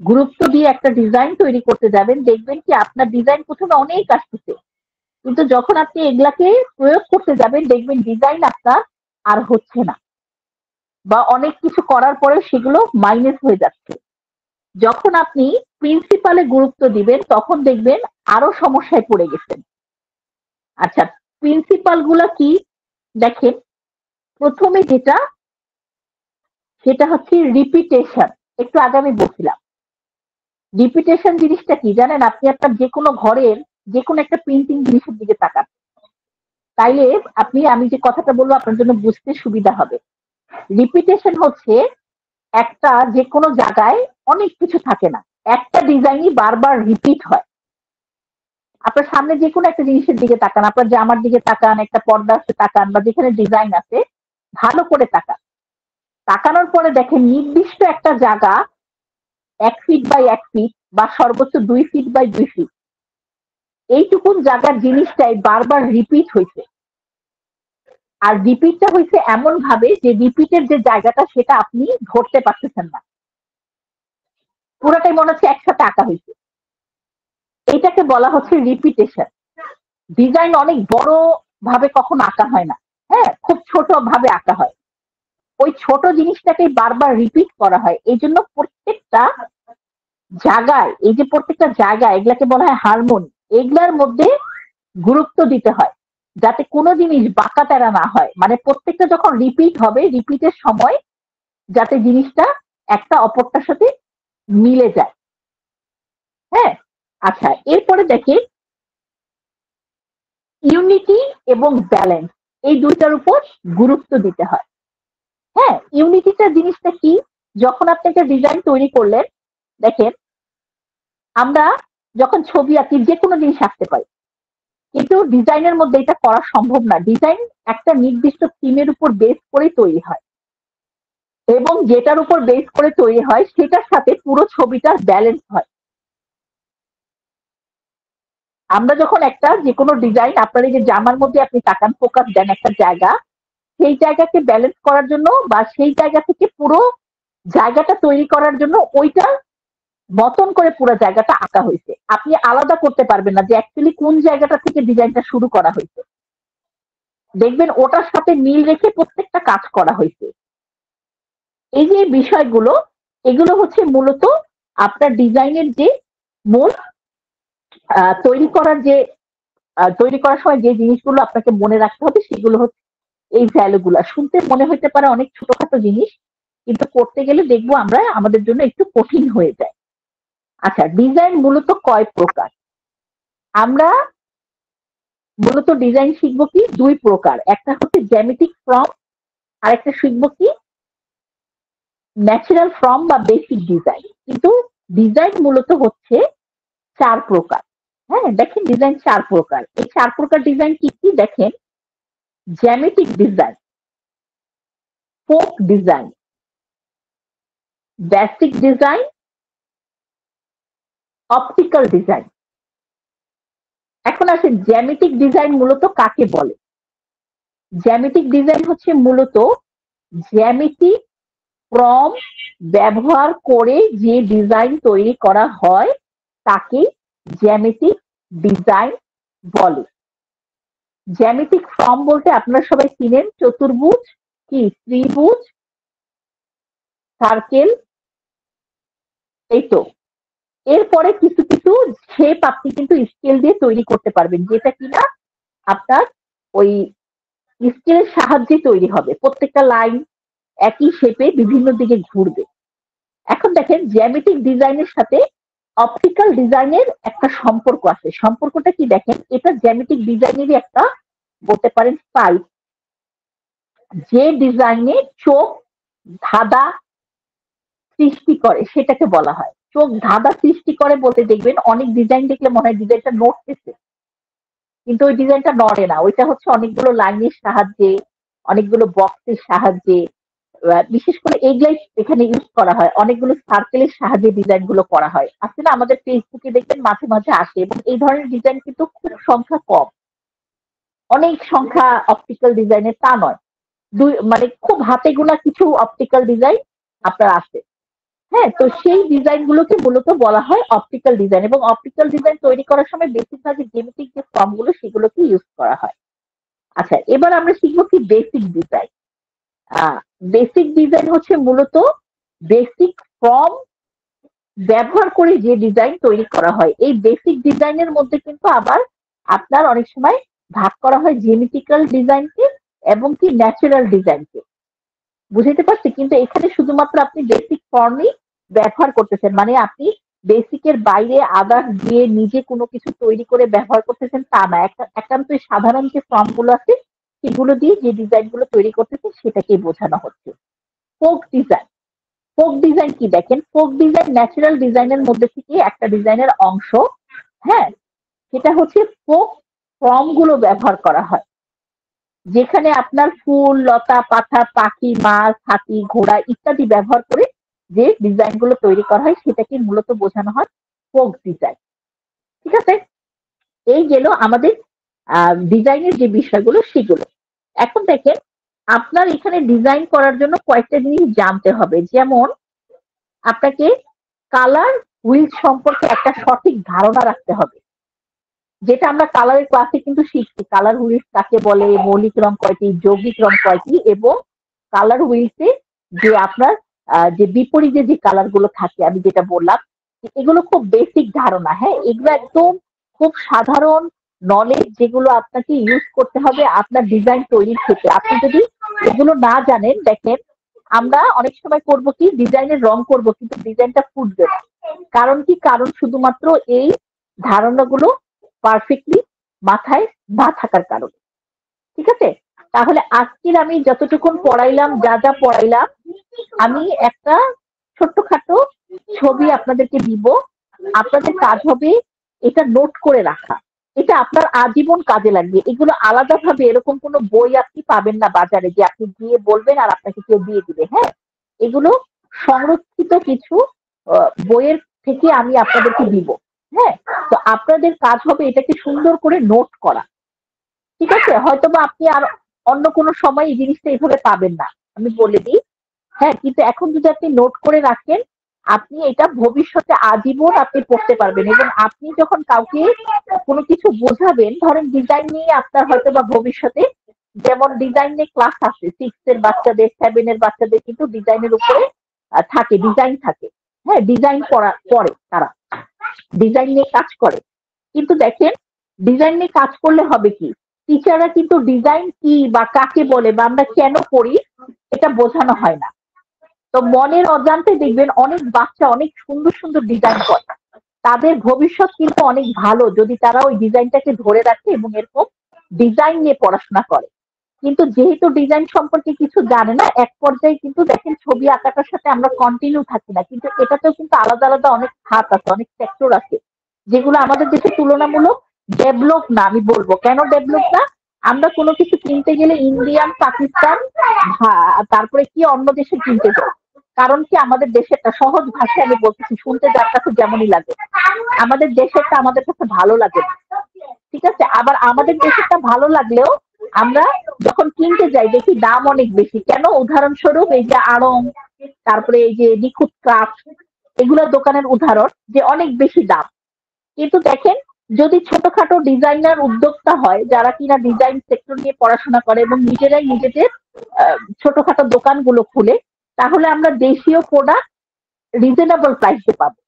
গুরুত্ব দিয়ে একটা ডিজাইন তৈরি করতে যাবেন দেখবেন কি আপনার ডিজাইন প্রথমে অনেক আসতেছে, কিন্তু যখন আপনি এগুলাকে প্রয়োগ করতে যাবেন দেখবেন ডিজাইন আপনার আর হচ্ছে না, বা অনেক কিছু করার পরে সেগুলো মাইনাস হয়ে যাচ্ছে। যখন আপনি প্রিন্সিপালে গুরুত্ব দিবেন তখন দেখবেন আরো সমস্যায় পড়ে গেছেন। আচ্ছা, প্রিন্সিপাল গুলা কি দেখেন, প্রথমে যেটা সেটা হচ্ছে রিপিটেশন। একটু আগে আমি বলছিলাম রিপিটেশন জিনিসটা কি জানেন, আপনি আপনার যে কোনো ঘরের যে কোনো একটা প্রিন্টিং জিনিসের দিকে তাকান, তাইলে আমি যে কথাটা বলবো আপনার জন্য বুঝতে সুবিধা হবে। রিপিটেশন হচ্ছে একটা যে কোনো জায়গায় অনেক কিছু থাকে না, একটা ডিজাইনই বারবার রিপিট হয়। আপনার সামনে যে কোনো একটা জিনিসের দিকে তাকান, আপনার জামার দিকে তাকান, একটা পর্দা আছে তাকান, বা যেখানে ডিজাইন আছে ভালো করে তাকান। তাকানোর পরে দেখেন নির্দিষ্ট একটা জায়গা 1 ফিট বাই 1 ফিট বা সর্বোচ্চ 2 ফিট বাই 2 ফিট এইটুকুন জায়গার জিনিসটাই বারবার রিপিট হয়েছে। আর রিপিটটা হয়েছে এমন ভাবে যে রিপিটের যে জায়গাটা সেটা আপনি ধরতে পারতেছেন না, পুরোটাই মনে হচ্ছে একসাথে আঁকা হয়েছে। এটাকে বলা হচ্ছে রিপিটেশন। ডিজাইন অনেক বড় ভাবে কখনো আঁকা হয় না, হ্যাঁ, খুব ছোট ভাবে আঁকা হয়। ওই ছোট জিনিসটাকে বারবার রিপিট করা হয়। এই জন্য প্রত্যেকটা জায়গায় এগুলাকে বলা হয় হারমোনি। এগুলার মধ্যে গুরুত্ব দিতে হয় যাতে কোনো জিনিস বাঁকা তেরা না হয়। মানে প্রত্যেকটা যখন রিপিট হবে রিপিটের সময় যাতে জিনিসটা একটা অপরটার সাথে মিলে যায়। হ্যাঁ, আচ্ছা, এরপরে দেখি ইউনিটি এবং ব্যালেন্স, এই দুইটার উপর গুরুত্ব দিতে হয়। হ্যাঁ, ইউনিটিটা জিনিসটা কি, যখন আপনি একটা ডিজাইন তৈরি করলেন, দেখেন আমরা যখন ছবি আঁকি যে কোনো জিনিস আঁকতে পারি, কিন্তু ডিজাইনের মধ্যে এটা করা সম্ভব না। ডিজাইন একটা নির্দিষ্ট থিমের উপর বেস করে তৈরি হয়, এবং যেটার উপর বেস করে তৈরি হয় সেটার সাথে পুরো ছবিটার ব্যালেন্স হয়। আমরা যখন একটা যে কোনো ডিজাইন, আপনার এই যে জামার মধ্যে আপনি তাকান, ফোকাস দেন একটা জায়গা, সেই জায়গাকে ব্যালেন্স করার জন্য বা সেই জায়গা থেকে পুরো জায়গাটা তৈরি করার জন্য ওইটা মতন করে পুরো জায়গাটা আঁকা হয়েছে। আপনি আলাদা করতে পারবেন না যে অ্যাকচুয়ালি কোন জায়গাটা থেকে ডিজাইনটা শুরু করা হয়েছে। দেখবেন ওটার সাথে মিল রেখে প্রত্যেকটা কাজ করা হয়েছে। এই যে বিষয়গুলো, এগুলো হচ্ছে মূলত আপনার ডিজাইনের যে মূল তৈরি করার সময় যে জিনিসগুলো আপনাকে মনে রাখতে হবে সেগুলো হচ্ছে এই ভ্যালুগুলা। শুনতে মনে হতে পারে অনেক ছোটখাটো জিনিস, কিন্তু করতে গেলে দেখবো আমরা আমাদের জন্য একটু কঠিন হয়ে যায়। আচ্ছা, ডিজাইন মূলত কয় প্রকার? আমরা মূলত ডিজাইন শিখবো কি 2 প্রকার, একটা হচ্ছে জ্যামিতিক ফর্ম, আর একটা শিখবো কি ন্যাচারাল ফর্ম বা বেসিক ডিজাইন। কিন্তু ডিজাইন মূলত হচ্ছে 4 প্রকার। হ্যাঁ, দেখেন ডিজাইন 4 প্রকার। এই 4 প্রকার ডিজাইন কি কি দেখেন, জ্যামিতিক design, folk design, basic design, optical design. এখন আসে জ্যামিতিক ডিজাইন মূলত কাকে বলে। জ্যামিতিক ডিজাইন হচ্ছে মূলত জ্যামিতিক ফর্ম ব্যবহার করে যে ডিজাইন তৈরি করা হয় তাকে জ্যামিতিক ডিজাইন বলে। জ্যামিতিক ফর্ম বলতে আপনারা সবাই চিনেন চতুর্ভুজ, কি ত্রিভুজ, সার্কেল, এই তো। এরপরে কিছু কিছু শেপ আপনি কিন্তু স্কেল দিয়ে তৈরি করতে পারবেন, যেটা কিনা আপনার ওই স্কেলের সাহায্যে তৈরি হবে। প্রত্যেকটা লাইন একই শেপে বিভিন্ন দিকে ঘুরবে। এখন দেখেন জ্যামিতিক ডিজাইনের সাথে অপটিক্যাল ডিজাইনের একটা সম্পর্ক আছে। সম্পর্কটা কি দেখেন, এটা জ্যামিতিক ডিজাইনেরই একটা বলতে পারেন স্টাইল। যে ডিজাইনে চোখ ধাঁধা সৃষ্টি করে সেটাকে বলা হয়। চোখ ধাঁধা সৃষ্টি করে বলতে দেখবেন অনেক ডিজাইন দেখলে মনে হয় ডিজাইনটা নড়তেছে, কিন্তু ওই ডিজাইনটা নড়ে না। ওইটা হচ্ছে অনেকগুলো লাইনের সাহায্যে, অনেকগুলো বক্সের সাহায্যে, বিশেষ করে এইগুলাই এখানে ইউজ করা হয়। অনেকগুলো সার্কেলের সাহায্যে ডিজাইন গুলো করা হয়। আসলে আমাদের ফেসবুকে দেখবেন মাঝে মাঝে আসে, এবং এই ধরনের ডিজাইন কিন্তু খুব সংখ্যা কম। অনেক সংখ্যা অপটিক্যাল ডিজাইনের তা নয়, মানে খুব হাতে গোনা কিছু অপটিক্যাল ডিজাইন আপনার আছে। হ্যাঁ, তো সেই ডিজাইন গুলোকে মূলত বলা হয় অপটিক্যাল ডিজাইন, এবং অপটিক্যাল ডিজাইন তৈরি করার সময় বেশিরভাগই জ্যামিতিক যে ফর্ম গুলো সেগুলোকে ইউজ করা হয়। আচ্ছা, এবার আমরা শিখবো কি বেসিক ডিজাইন। বেসিক ডিজাইন হচ্ছে মূলত বেসিক ফর্ম ব্যবহার করে যে ডিজাইন তৈরি করা হয়। এই বেসিক ডিজাইনের মধ্যে কিন্তু আবার আপনার অনেক সময় ভাগ করা হয় জিওমেট্রিক্যাল ডিজাইনকে এবং কি ন্যাচারাল ডিজাইনকে। বুঝতে পারছি, কিন্তু এখানে শুধুমাত্র আপনি বেসিক ফর্মই ব্যবহার করতেছেন, মানে আপনি বেসিকের বাইরে আদার্স দিয়ে নিজে কোনো কিছু তৈরি করে ব্যবহার করতেছেন তা না। একান্ত সাধারণ যে ফর্ম গুলো আছে সেগুলো দিয়ে যে ডিজাইন গুলো তৈরি করতেছেন সেটাকেই বোঝানো হচ্ছে। Folk design. ফোক ডিজাইন কি দেখেন, ফোক ডিজাইন ন্যাচারাল ডিজাইনের মধ্যে থেকে একটা ডিজাইনের অংশ। হ্যাঁ, সেটা হচ্ছে ফোক ফর্ম গুলো ব্যবহার করা হয়, যেখানে আপনার ফুল, লতা, পাতা, পাখি, মাছ, হাতি, ঘোড়া ইত্যাদি ব্যবহার করে যে ডিজাইন গুলো তৈরি করা হয় সেটাকে মূলত বোঝানো হয় ফোক ডিজাইন। ঠিক আছে, এই গেল আমাদের ডিজাইনের যে বিষয়গুলো সেগুলো। এখন দেখেন, আপনার এখানে ডিজাইন করার জন্য কয়েকটা জিনিস জানতে হবে। যেমন আপনাকে কালার হুইল সম্পর্কে একটা সঠিক ধারণা রাখতে হবে, যেটা আমরা কালারের ক্লাসে কিন্তু শিখছি। কালার হুইলস কাকে বলে, মৌলিক রং কয়টি, যৌগিক রং কয়টি, এবং কালার হুইলসে যে আপনার যে বিপরীতে যে কালার গুলো থাকে আমি যেটা বললাম, এগুলো খুব বেসিক ধারণা। হ্যাঁ, এগুলো একদম খুব সাধারণ নলেজ, যেগুলো আপনাকে ইউজ করতে হবে আপনার ডিজাইন তৈরির ক্ষেত্রে। আপনি যদি এগুলো না জানেন, দেখেন আমরা অনেক সময় করব কি, ডিজাইনের রং করব কিন্তু ডিজাইনটা ফুটবে না। কারণ কি, কারণ শুধুমাত্র এই ধারণাগুলো পারফেক্টলি মাথায় না থাকার কারণে। ঠিক আছে, তাহলে আজকের আমি যতটুকুন পড়াইলাম, যা যা পড়াইলাম, আমি একটা ছোট্টখাটো ছবি আপনাদেরকে দিব। আপনাদের কাজ হবে এটা নোট করে রাখা। এটা আপনার আজীবন কাজে লাগবে। এগুলো আলাদাভাবে এরকম কোনো বই আপনি পাবেন না বাজারে যে আপনি গিয়ে বলবেন আর আপনাকে কেউ দিয়ে দিবে। হ্যাঁ, এগুলো সংরক্ষিত কিছু বইয়ের থেকে আমি আপনাদেরকে দিব। হ্যাঁ, তো আপনাদের কাজ হবে এটাকে সুন্দর করে নোট করা। ঠিক আছে, হয়তোবা আপনি আর অন্য কোনো সময় এই জিনিসটা এইভাবে পাবেন না, আমি বলে দিই। হ্যাঁ, কিন্তু এখন যদি আপনি নোট করে রাখেন, আপনি এটা ভবিষ্যতে আজীবন আপনি পড়তে পারবেন। এবং আপনি যখন কাউকে কোনো কিছু বোঝাবেন, ধরেন ডিজাইন নিয়ে আপনার হয়তো বা ভবিষ্যতে, যেমন ডিজাইন নিয়ে ক্লাস আছে 6 এর বাচ্চাদের, 7 এর বাচ্চাদের কিন্তু ডিজাইনের উপরে থাকে, ডিজাইন থাকে। হ্যাঁ, ডিজাইন পড়ে তারা, ডিজাইন নিয়ে কাজ করে। কিন্তু দেখেন, ডিজাইন নিয়ে কাজ করলে হবে কি, টিচাররা কিন্তু ডিজাইন কি বা কাকে বলে বা আমরা কেন করি এটা বোঝানো হয় না। তো মনের অজান্তে দেখবেন অনেক বাচ্চা অনেক সুন্দর সুন্দর ডিজাইন করে। তাদের ভবিষ্যৎ কিন্তু অনেক ভালো যদি তারা ওই ডিজাইনটাকে ধরে রাখে এবং এরকম ডিজাইন নিয়ে পড়াশোনা করে। কিন্তু যেহেতু ডিজাইন সম্পর্কে কিছু জানে না, এক পর্যায়ে কিন্তু দেখেন ছবি আঁকাটার সাথে আমরা কন্টিনিউ থাকি না। কিন্তু এটাতেও কিন্তু আলাদা আলাদা অনেক খাত আছে, অনেক সেক্টর আছে, যেগুলো আমাদের দেশে তুলনামূলক ডেভেলপ না। আমি বলবো কেন ডেভেলপ না, আমরা কোনো কিছু কিনতে গেলে ইন্ডিয়ান, পাকিস্তান, তারপরে কি অন্য দেশে কিনতে যাই। কারণ কি, আমাদের দেশেরটা সহজ ভাষায় আমি বলতেছি, শুনতে যার কাছে যেমনই লাগে, আমাদের দেশেরটা আমাদের কাছে ভালো লাগে না। ঠিক আছে, আবার আমাদের দেশেরটা ভালো লাগলেও আমরা যখন কিনতে যাই দেখি দাম অনেক বেশি। কেন, উদাহরণস্বরূপ এই যে আড়ং, তারপরে এই যে নিখুঁত ক্রাফট, এগুলোর দোকানের উদাহরণ যে অনেক বেশি দাম। কিন্তু দেখেন, যদি ছোটখাটো ডিজাইনার উদ্যোক্তা হয় যারা কিনা ডিজাইন সেক্টর নিয়ে পড়াশোনা করে এবং নিজেরাই নিজেদের ছোটখাটো দোকানগুলো খুলে, তাহলে আমরা দেশীয় প্রোডাক্ট রিজনেবল প্রাইসে পাবো।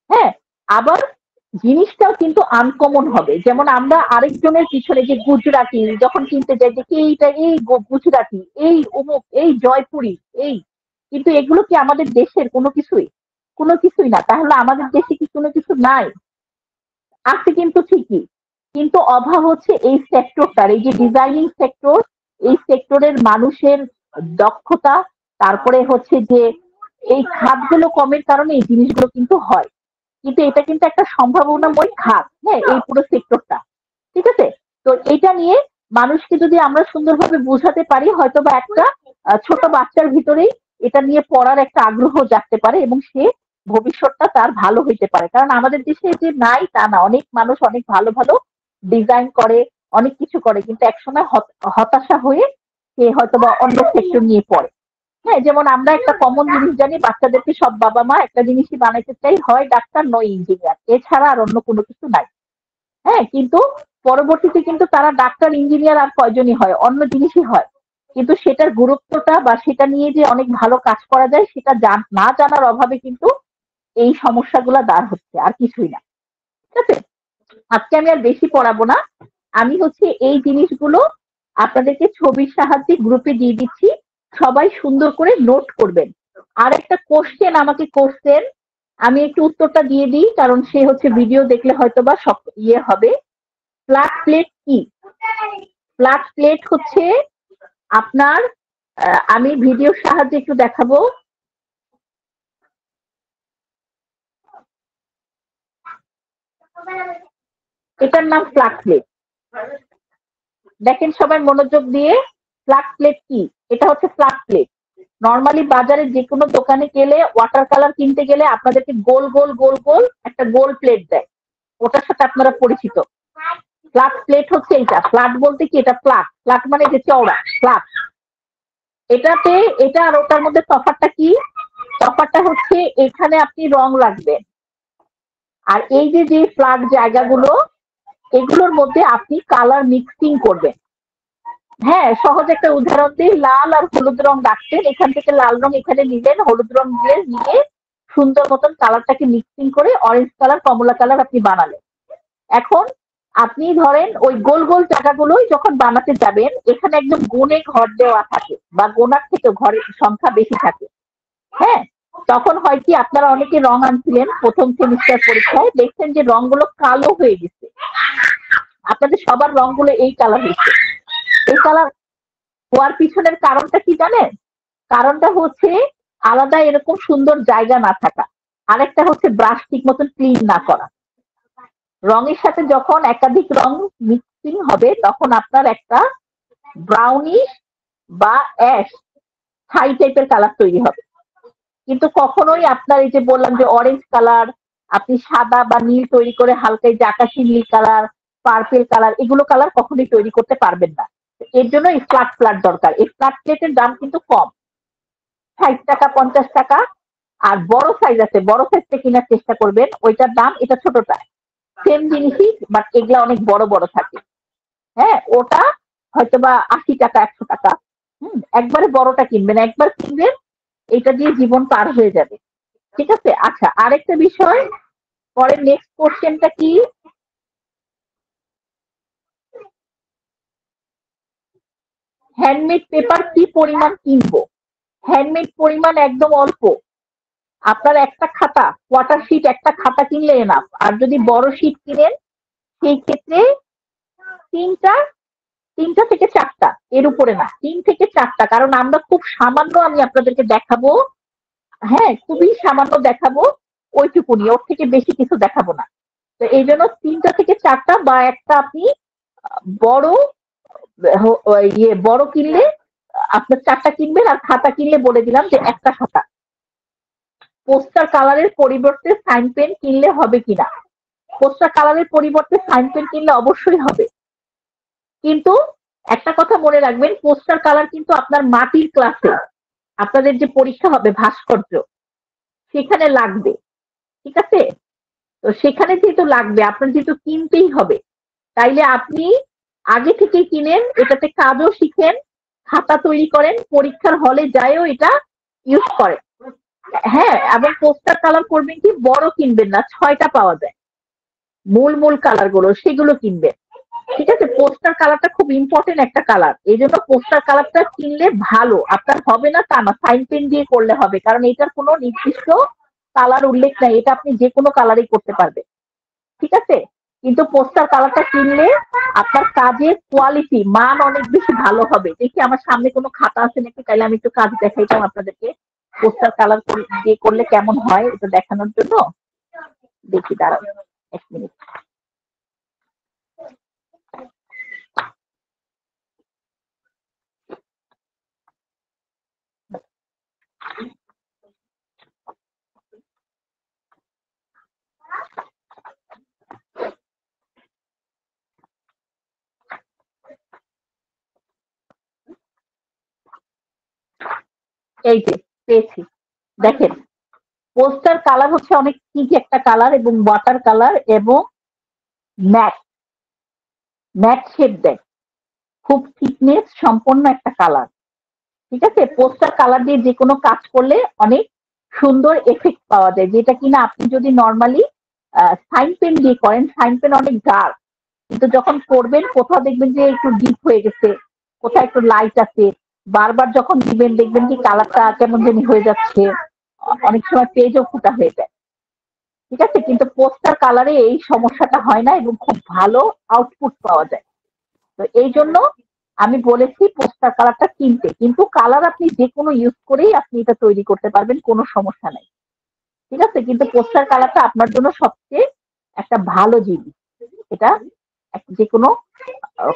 হ্যাঁ, আবার জিনিসটাও কিন্তু আনকমন হবে। যেমন আমরা আরেকজনের পিছনে যে গুজরাটি যখন কিনতে যাই যে কি এইটা এই গুজরাটি এই অমুক এই জয়পুরি এই, কিন্তু এগুলো কি আমাদের দেশের কোনো কিছুই? কোনো কিছুই না। তাহলে আমাদের দেশে কি কোনো কিছু নাই? আছে কিন্তু ঠিকই, কিন্তু অভাব হচ্ছে এই সেক্টরটার, এই যে ডিজাইনিং সেক্টর, এই সেক্টরের মানুষের দক্ষতা, তারপরে হচ্ছে যে এই খাতগুলো কমের কারণে এই জিনিসগুলো কিন্তু হয়। কিন্তু এটা কিন্তু একটা সম্ভাবনাময় খাত, হ্যাঁ, এই পুরো সেক্টরটা। ঠিক আছে? তো এটা নিয়ে মানুষকে যদি আমরা সুন্দরভাবে বোঝাতে পারি, হয়তো বা একটা ছোট বাচ্চার ভিতরেই এটা নিয়ে পড়ার একটা আগ্রহ জাগতে পারে এবং সে ভবিষ্যৎটা তার ভালো হইতে পারে। কারণ আমাদের দেশে যে নাই তা না, অনেক মানুষ অনেক ভালো ভালো ডিজাইন করে, অনেক কিছু করে, কিন্তু একসময় হতাশা হয়ে সে হয়তো বা অন্য সেক্টর নিয়ে পড়ে। হ্যাঁ, যেমন আমরা একটা কমন জিনিস জানি, বাচ্চাদেরকে সব বাবা মা একটা জিনিসই বানাইতে চাই, হয় ডাক্তার নয় ইঞ্জিনিয়ার, এছাড়া আর অন্য কোনো কিছু নাই। হ্যাঁ, কিন্তু পরবর্তীতে কিন্তু তারা ডাক্তার ইঞ্জিনিয়ার আর কয়জনই হয়, অন্য জিনিসই হয়। কিন্তু সেটার গুরুত্বটা বা সেটা নিয়ে যে অনেক ভালো কাজ করা যায় সেটা না জানার অভাবে কিন্তু এই সমস্যাগুলা দাঁড় হচ্ছে, আর কিছুই না। ঠিক আছে? আজকে আমি আর বেশি পড়াবো না। আমি হচ্ছে এই জিনিসগুলো আপনাদেরকে ছবির সাহায্যে গ্রুপে দিয়ে দিচ্ছি। সবাই সুন্দর করে নোট করবেন। আর একটা কোশ্চেন আমাকে করছেন, আমি একটু উত্তরটা দিয়ে দিই, কারণ সে হচ্ছে ভিডিও দেখলে হয়তো বা সব ইয়ে হবে। ফ্ল্যাট প্লেট কি? ফ্ল্যাট প্লেট হচ্ছে আপনার, আমি ভিডিওর সাহায্যে একটু দেখাবো। এটার নাম ফ্ল্যাট প্লেট। দেখেন সবাই মনোযোগ দিয়ে, ফ্ল্যাট প্লেট কি? এটা হচ্ছে ফ্ল্যাট প্লেট। নর্মালি বাজারে যে কোনো দোকানে গেলে ওয়াটার কালার কিনতে গেলে আপনাদেরকে গোল গোল গোল গোল একটা গোল প্লেট দেয়, ওটার সাথে আপনারা পরিচিত। ফ্ল্যাট প্লেট হচ্ছে এইটা। ফ্ল্যাট বলতে কি, এটা ফ্ল্যাট, ফ্ল্যাট মানে যে চওড়া ফ্ল্যাট। এটাতে এটা আর ওটার মধ্যে তফাৎটা কি? তফাৎটা হচ্ছে এখানে আপনি রং লাগবেন, আর এই যে যে ফ্ল্যাট জায়গাগুলো, এগুলোর মধ্যে আপনি কালার মিক্সিং করবেন। হ্যাঁ, সহজ একটা উদাহরণ দিই, লাল আর হলুদ রং রাখছেন, এখান থেকে লাল রং এখানে নিলেন, হলুদ রং দিলেন, নিয়ে সুন্দর মতন কালারটাকে মিক্সিং করে অরেঞ্জ কালার কমলা কালার আপনি বানালেন। এখন আপনি ধরেন ওই গোল গোল জায়গাগুলোই যখন বানাতে যাবেন, এখানে একদম গুণে ঘর দেওয়া থাকে বা গোনার থেকে ঘরের সংখ্যা বেশি থাকে। হ্যাঁ, তখন হয় কি, আপনারা অনেকে রং আনছিলেন প্রথম সেমিস্টার পরীক্ষায়, দেখছেন যে রংগুলো কালো হয়ে গেছে। আপনাদের সবার রংগুলো এই কালার হয়েছে। এই কালার হওয়ার পিছনের কারণটা কি জানেন? কারণটা হচ্ছে আলাদা এরকম সুন্দর জায়গা না থাকা, আরেকটা হচ্ছে ব্রাশ ঠিক মতন ক্লিন না করা। রঙের সাথে যখন একাধিক রং মিক্সিং হবে তখন আপনার একটা ব্রাউনিশ বা অ্যাশ ছাই টাইপের কালার তৈরি হবে। কিন্তু কখনোই আপনার এই যে বললাম যে অরেঞ্জ কালার, আপনি সাদা বা নীল তৈরি করে হালকা এই যে আকাশি নীল কালার, পার্পেল কালার, এগুলো কালার কখনোই তৈরি করতে পারবেন না। এর জন্য এই ফ্ল্যাট ফ্ল্যাট দরকার। এই ফ্ল্যাট প্লেটের দাম কিন্তু কম, 60 টাকা 50 টাকা। আর বড় সাইজ আছে, বড় সাইজটা কেনার চেষ্টা করবেন, ওইটার দাম, এটা ছোটটা সেম জিনিসই, বাট এগুলা অনেক বড় বড় থাকে। হ্যাঁ, ওটা হয়তো বা 80 টাকা 100 টাকা। একবারে বড়টা কিনবেন, একবার কিনবেন, এটা দিয়ে জীবন পার হয়ে যাবে। ঠিক আছে? আচ্ছা, আরেকটা বিষয়, পরে নেক্সট কোশ্চেনটা কি? হ্যান্ডমেড পেপার কি পরিমাণ কিনবো? হ্যান্ডমেড পরিমাণ একদম অল্প। আপনার একটা খাতা, ওয়াটার শিট একটা খাতা কিনলে এনাফ। আর যদি বড় শিট কিনেন, সেই ক্ষেত্রে তিনটা, 3টা থেকে 4টা, এর উপরে না, 3 থেকে 4টা। কারণ আমরা খুব সামান্য, আমি আপনাদেরকে দেখাবো, হ্যাঁ, খুবই সামান্য দেখাবো, ওইটুকুনি, ওর থেকে বেশি কিছু দেখাবো না। তো এই জন্য 3টা থেকে 4টা, বা একটা আপনি বড় ইয়ে বড় কিনলে আপনার 4টা কিনবেন, আর খাতা কিনলে বলে দিলাম যে একটা খাতা। পোস্টার কালারের পরিবর্তে সাইন পেন কিনলে হবে কিনা? পোস্টার কালারের পরিবর্তে সাইন পেন কিনলে অবশ্যই হবে, কিন্তু একটা কথা মনে রাখবেন, পোস্টার কালার কিন্তু আপনার মাটির ক্লাসে, আপনাদের যে পরীক্ষা হবে ভাস্কর্য, সেখানে লাগবে। ঠিক আছে? তো সেখানে যেহেতু লাগবে, আপনার যেহেতু কিনতেই হবে, তাইলে আপনি আগে থেকে কিনেন, এটাতে কাজও শিখেন, খাতা তৈরি করেন, পরীক্ষার হলে যায়ও এটা ইউজ করেন। হ্যাঁ, এবং পোস্টার কালার করবেন কি, বড় কিনবেন না, 6টা পাওয়া যায়। মূল মূল কালার গুলো সেগুলো কিনবেন। ঠিক আছে, পোস্টার কালারটা খুব ইম্পর্টেন্ট একটা কালার, এই জন্য পোস্টার কালারটা কিনলে ভালো। আপনার হবে না তা না, ফাইন পেন দিয়ে করলে হবে, কারণ এটার কোনো নির্দিষ্ট কালার উল্লেখ নাই, এটা আপনি যে কোনো কালারই করতে পারবেন। ঠিক আছে, কিন্তু পোস্টার কালারটা কিনলে আপনার কাজের কোয়ালিটি মান অনেক বেশি ভালো হবে। দেখি আমার সামনে কোনো খাতা আছে নাকি, তাইলে আমি একটু কাজ দেখাইতাম আপনাদেরকে পোস্টার কালার দিয়ে করলে কেমন হয় এটা দেখানোর জন্য। দেখি দাঁড়ান 1 মিনিট। এই যে পেয়েছি, দেখেন পোস্টার কালার হচ্ছে অনেক ঠিক একটা কালার এবং ওয়াটার কালার এবং ম্যাট ম্যাট শেড দেয়, খুব থিকনেস সম্পন্ন একটা কালার। ঠিক আছে, পোস্টার কালার দিয়ে যে কোনো কাজ করলে অনেক সুন্দর এফেক্ট পাওয়া যায়, যেটা কিনা আপনি যদি নর্মালি সাইন পেন দিয়ে করেন, সাইন পেন অনেক ডার্ক, কিন্তু যখন করবেন কোথাও দেখবেন যে একটু ডিপ হয়ে গেছে, কোথাও একটু লাইট আছে, বারবার যখন দিবেন দেখবেন কি কালারটা কেমন জানি হয়ে যাচ্ছে, অনেক সময় পেজও ফুটা হয়ে যায়। ঠিক আছে, কিন্তু পোস্টার কালারে এই সমস্যাটা হয় না এবং খুব ভালো আউটপুট পাওয়া যায়। তো এই জন্য আমি বলেছি পোস্টার কালারটা কিনতে, কিন্তু কালার আপনি যে কোনো ইউজ করেই আপনি এটা তৈরি করতে পারবেন, কোনো সমস্যা নাই। ঠিক আছে, কিন্তু পোস্টার কালারটা আপনার জন্য সবচেয়ে একটা ভালো জিনিস, এটা যে কোনো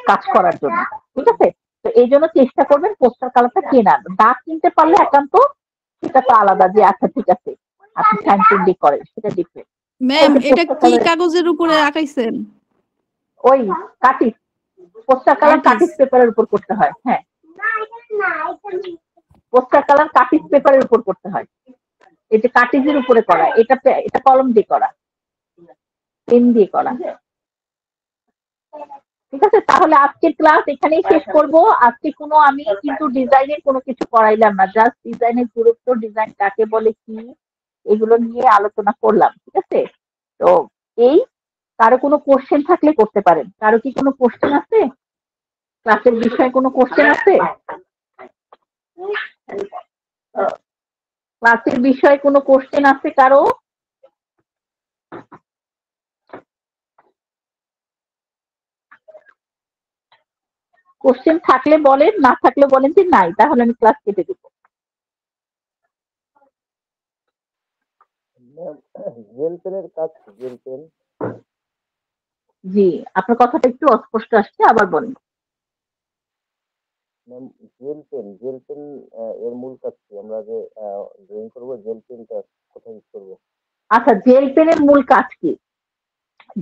কাজ করার জন্য। ঠিক আছে, তো এই জন্য চেষ্টা করবেন পোস্টার কালারটা কেনার, দাগ কিনতে পারলে একান্ত সেটা তো আলাদা, যে আচ্ছা ঠিক আছে আপনি সাইন পেন্টিং করেন সেটা ডিফারেন্ট। এই ম্যাম যে এটা পোস্টার কি কালার, কাগজের উপরে আঁকাইছেন? ওই কাটিস, পোস্টার কালার আর্টিস্ট। কাটিস পেপারের উপর করতে হয়। হ্যাঁ, পোস্টার কালার কাটিস পেপারের উপর করতে হয়, এই যে কাটিজের উপরে করা, এটা কলম দিয়ে করা, পেন দিয়ে করা। ঠিক আছে, তাহলে আজকের ক্লাস এখানেই শেষ করব। আজকে কোনো আমি কিন্তু ডিজাইনের কোনো কিছু করাইলাম না, জাস্ট ডিজাইনের গুরুত্ব, ডিজাইন কাকে বলে, কি এগুলো নিয়ে আলোচনা করলাম। ঠিক আছে, তো এই কারো কোনো কোশ্চেন থাকলে করতে পারেন। কারো কি কোনো কোশ্চেন আছে? ক্লাসের বিষয়ে কোনো কোশ্চেন আছে? ক্লাসের বিষয়ে কোনো কোশ্চেন আছে কারো? কোশ্চেন থাকলে বলেন, না থাকলে বলেন যে নাই, তাহলে আমি ক্লাস কেটে দেবো। জেল পেনের কাজ কি? Gel pen? জি, আপনার কথাটা একটু অস্পষ্ট আসছে, আবার বলেন। ম্যাম, জেল পেন এর মূল কাজ কি? আমরা যে ড্রয়িং করবো, জেল পেনটা কোথায় ইউজ করবো? আচ্ছা, জেল পেনের মূল কাজ কি?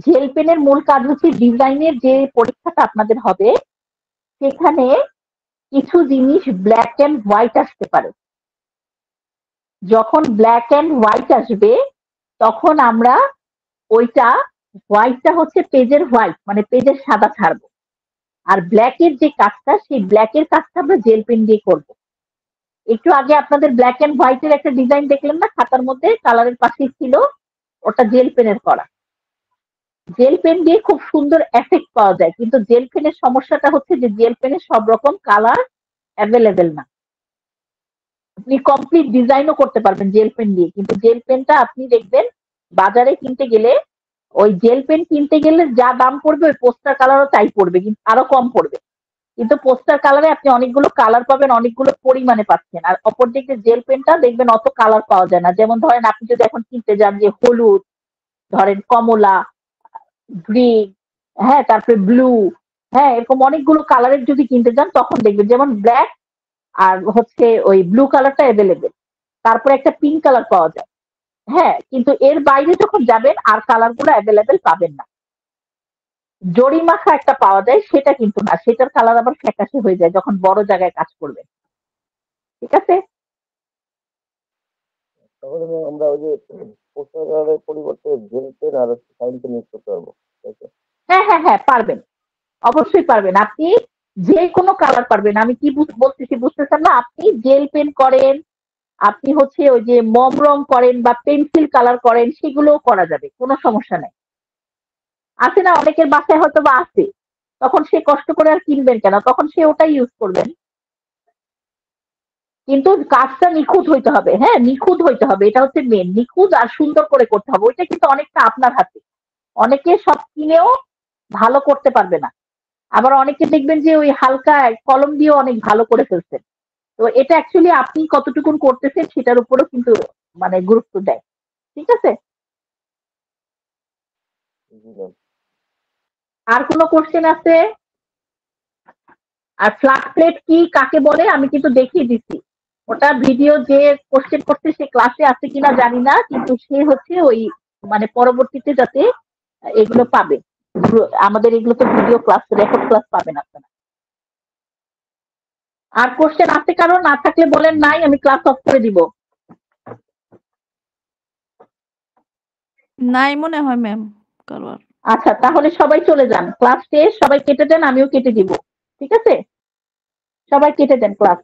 জেল পেনের মূল কাজ হচ্ছে ডিজাইনের যে পরীক্ষাটা আপনাদের হবে সেখানে কিছু জিনিস ব্ল্যাক অ্যান্ড হোয়াইট আসতে পারে। যখন ব্ল্যাক অ্যান্ড হোয়াইট আসবে তখন আমরা ওইটা, হোয়াইটটা হচ্ছে পেজের হোয়াইট, মানে পেজের সাদা ছাড়বো, আর ব্ল্যাকের যে কাজটা সেই ব্ল্যাকের কাজটা আমরা জেল পেন দিয়ে করবো। একটু আগে আপনাদের ব্ল্যাক অ্যান্ড হোয়াইটের একটা ডিজাইন দেখলেন না খাতার মধ্যে, কালারের পাশেই ছিল, ওটা জেল পেনের করা। জেল পেন দিয়ে খুব সুন্দর এফেক্ট পাওয়া যায়, কিন্তু জেল পেনের সমস্যাটা হচ্ছে যে জেল পেনে সব রকম কালার অ্যাভেলেবেল না। আপনি কমপ্লিট ডিজাইনও করতে পারবেন জেল পেন দিয়ে, কিন্তু জেল পেনটা আপনি দেখবেন বাজারে কিনতে গেলে, ওই জেল পেন কিনতে গেলে যা দাম পড়বে ওই পোস্টার কালারও তাই পড়বে, কিন্তু আরো কম পড়বে। কিন্তু পোস্টার কালারে আপনি অনেকগুলো কালার পাবেন, অনেকগুলো পরিমাণে পাচ্ছেন। আর অপরদিকে জেল পেনটা দেখবেন অত কালার পাওয়া যায় না। যেমন ধরেন আপনি যদি এখন কিনতে যান যে হলুদ, ধরেন কমলা, গ্রিন, হ্যাঁ তারপরে ব্লু, হ্যাঁ এরকম অনেকগুলো কালারের যদি কিনতে যান তখন দেখবেন যেমন ব্ল্যাক আর হচ্ছে ওই ব্লু কালারটা অ্যাভেলেবেল, তারপরে একটা পিঙ্ক কালার পাওয়া যায়। হ্যাঁ, কিন্তু এর বাইরে যখন যাবেন আর কালার গুলো অ্যাভেলেবেল পাবেন না। জরি মাখা একটা পাওয়া যায়, সেটা কিন্তু না, সেটার কালার আবার ফ্যাকাশে হয়ে যায় যখন বড় জায়গায় কাজ করবেন। ঠিক আছে, তাহলে ম্যাম আমরা ওই যে পোস্টার কালারের পরিবর্তে জেল পেন আর সাইন পেন ইউজ করতে পারবো, তাই তো? হ্যাঁ হ্যাঁ হ্যাঁ পারবেন, অবশ্যই পারবেন। আপনি যে কোনো কালার পারবেন। আমি কি বলতেছি বুঝতেছেন না? আপনি জেল পেন করেন, আপনি হচ্ছে ওই যে মম রং করেন বা পেন্সিল কালার করেন, সেগুলোও করা যাবে, কোনো সমস্যা নাই। আছে না, অনেকের বাসায় হয়তো বা আছে, তখন সে কষ্ট করে আর কিনবেন কেন, তখন সে ওটাই ইউজ করবেন। কিন্তু কাজটা নিখুঁত হইতে হবে, হ্যাঁ নিখুঁত হইতে হবে, এটা হচ্ছে মেন, নিখুঁত আর সুন্দর করে করতে হবে, ওইটা কিন্তু অনেকটা আপনার হাতে। অনেকে সব কিনেও ভালো করতে পারবে না, আবার অনেকে দেখবেন যে ওই হালকা কলম দিয়েও অনেক ভালো করে ফেলছেন। তো এটা অ্যাকচুয়ালি আপনি কতটুকুন করতেছেন সেটার উপরও কিন্তু মানে গুরুত্ব দেয়। ঠিক আছে? জি ম্যাম। আর কোনো কোশ্চেন আছে? আর ফ্ল্যাট প্লেট কি কাকে বলে আমি কিন্তু দেখিয়ে দিচ্ছি, ওটা ভিডিও যে কোশ্চেন করছে সে ক্লাসে আছে কিনা জানি না, কিন্তু সে হচ্ছে ওই মানে পরবর্তীতে যাতে এগুলো পাবে, আমাদের এগুলো তো ভিডিও ক্লাস, রেকর্ড ক্লাস পাবেন আপনারা। আর কোশ্চেন আছে কারণ, না থাকলে বলেন নাই, আমি ক্লাস অফ করে দিব। নাই মনে হয় ম্যাম কারোর। আচ্ছা তাহলে সবাই চলে যান, ক্লাস শেষ, সবাই কেটে দেন, আমিও কেটে দিব। ঠিক আছে, সবাই কেটে দেন ক্লাস।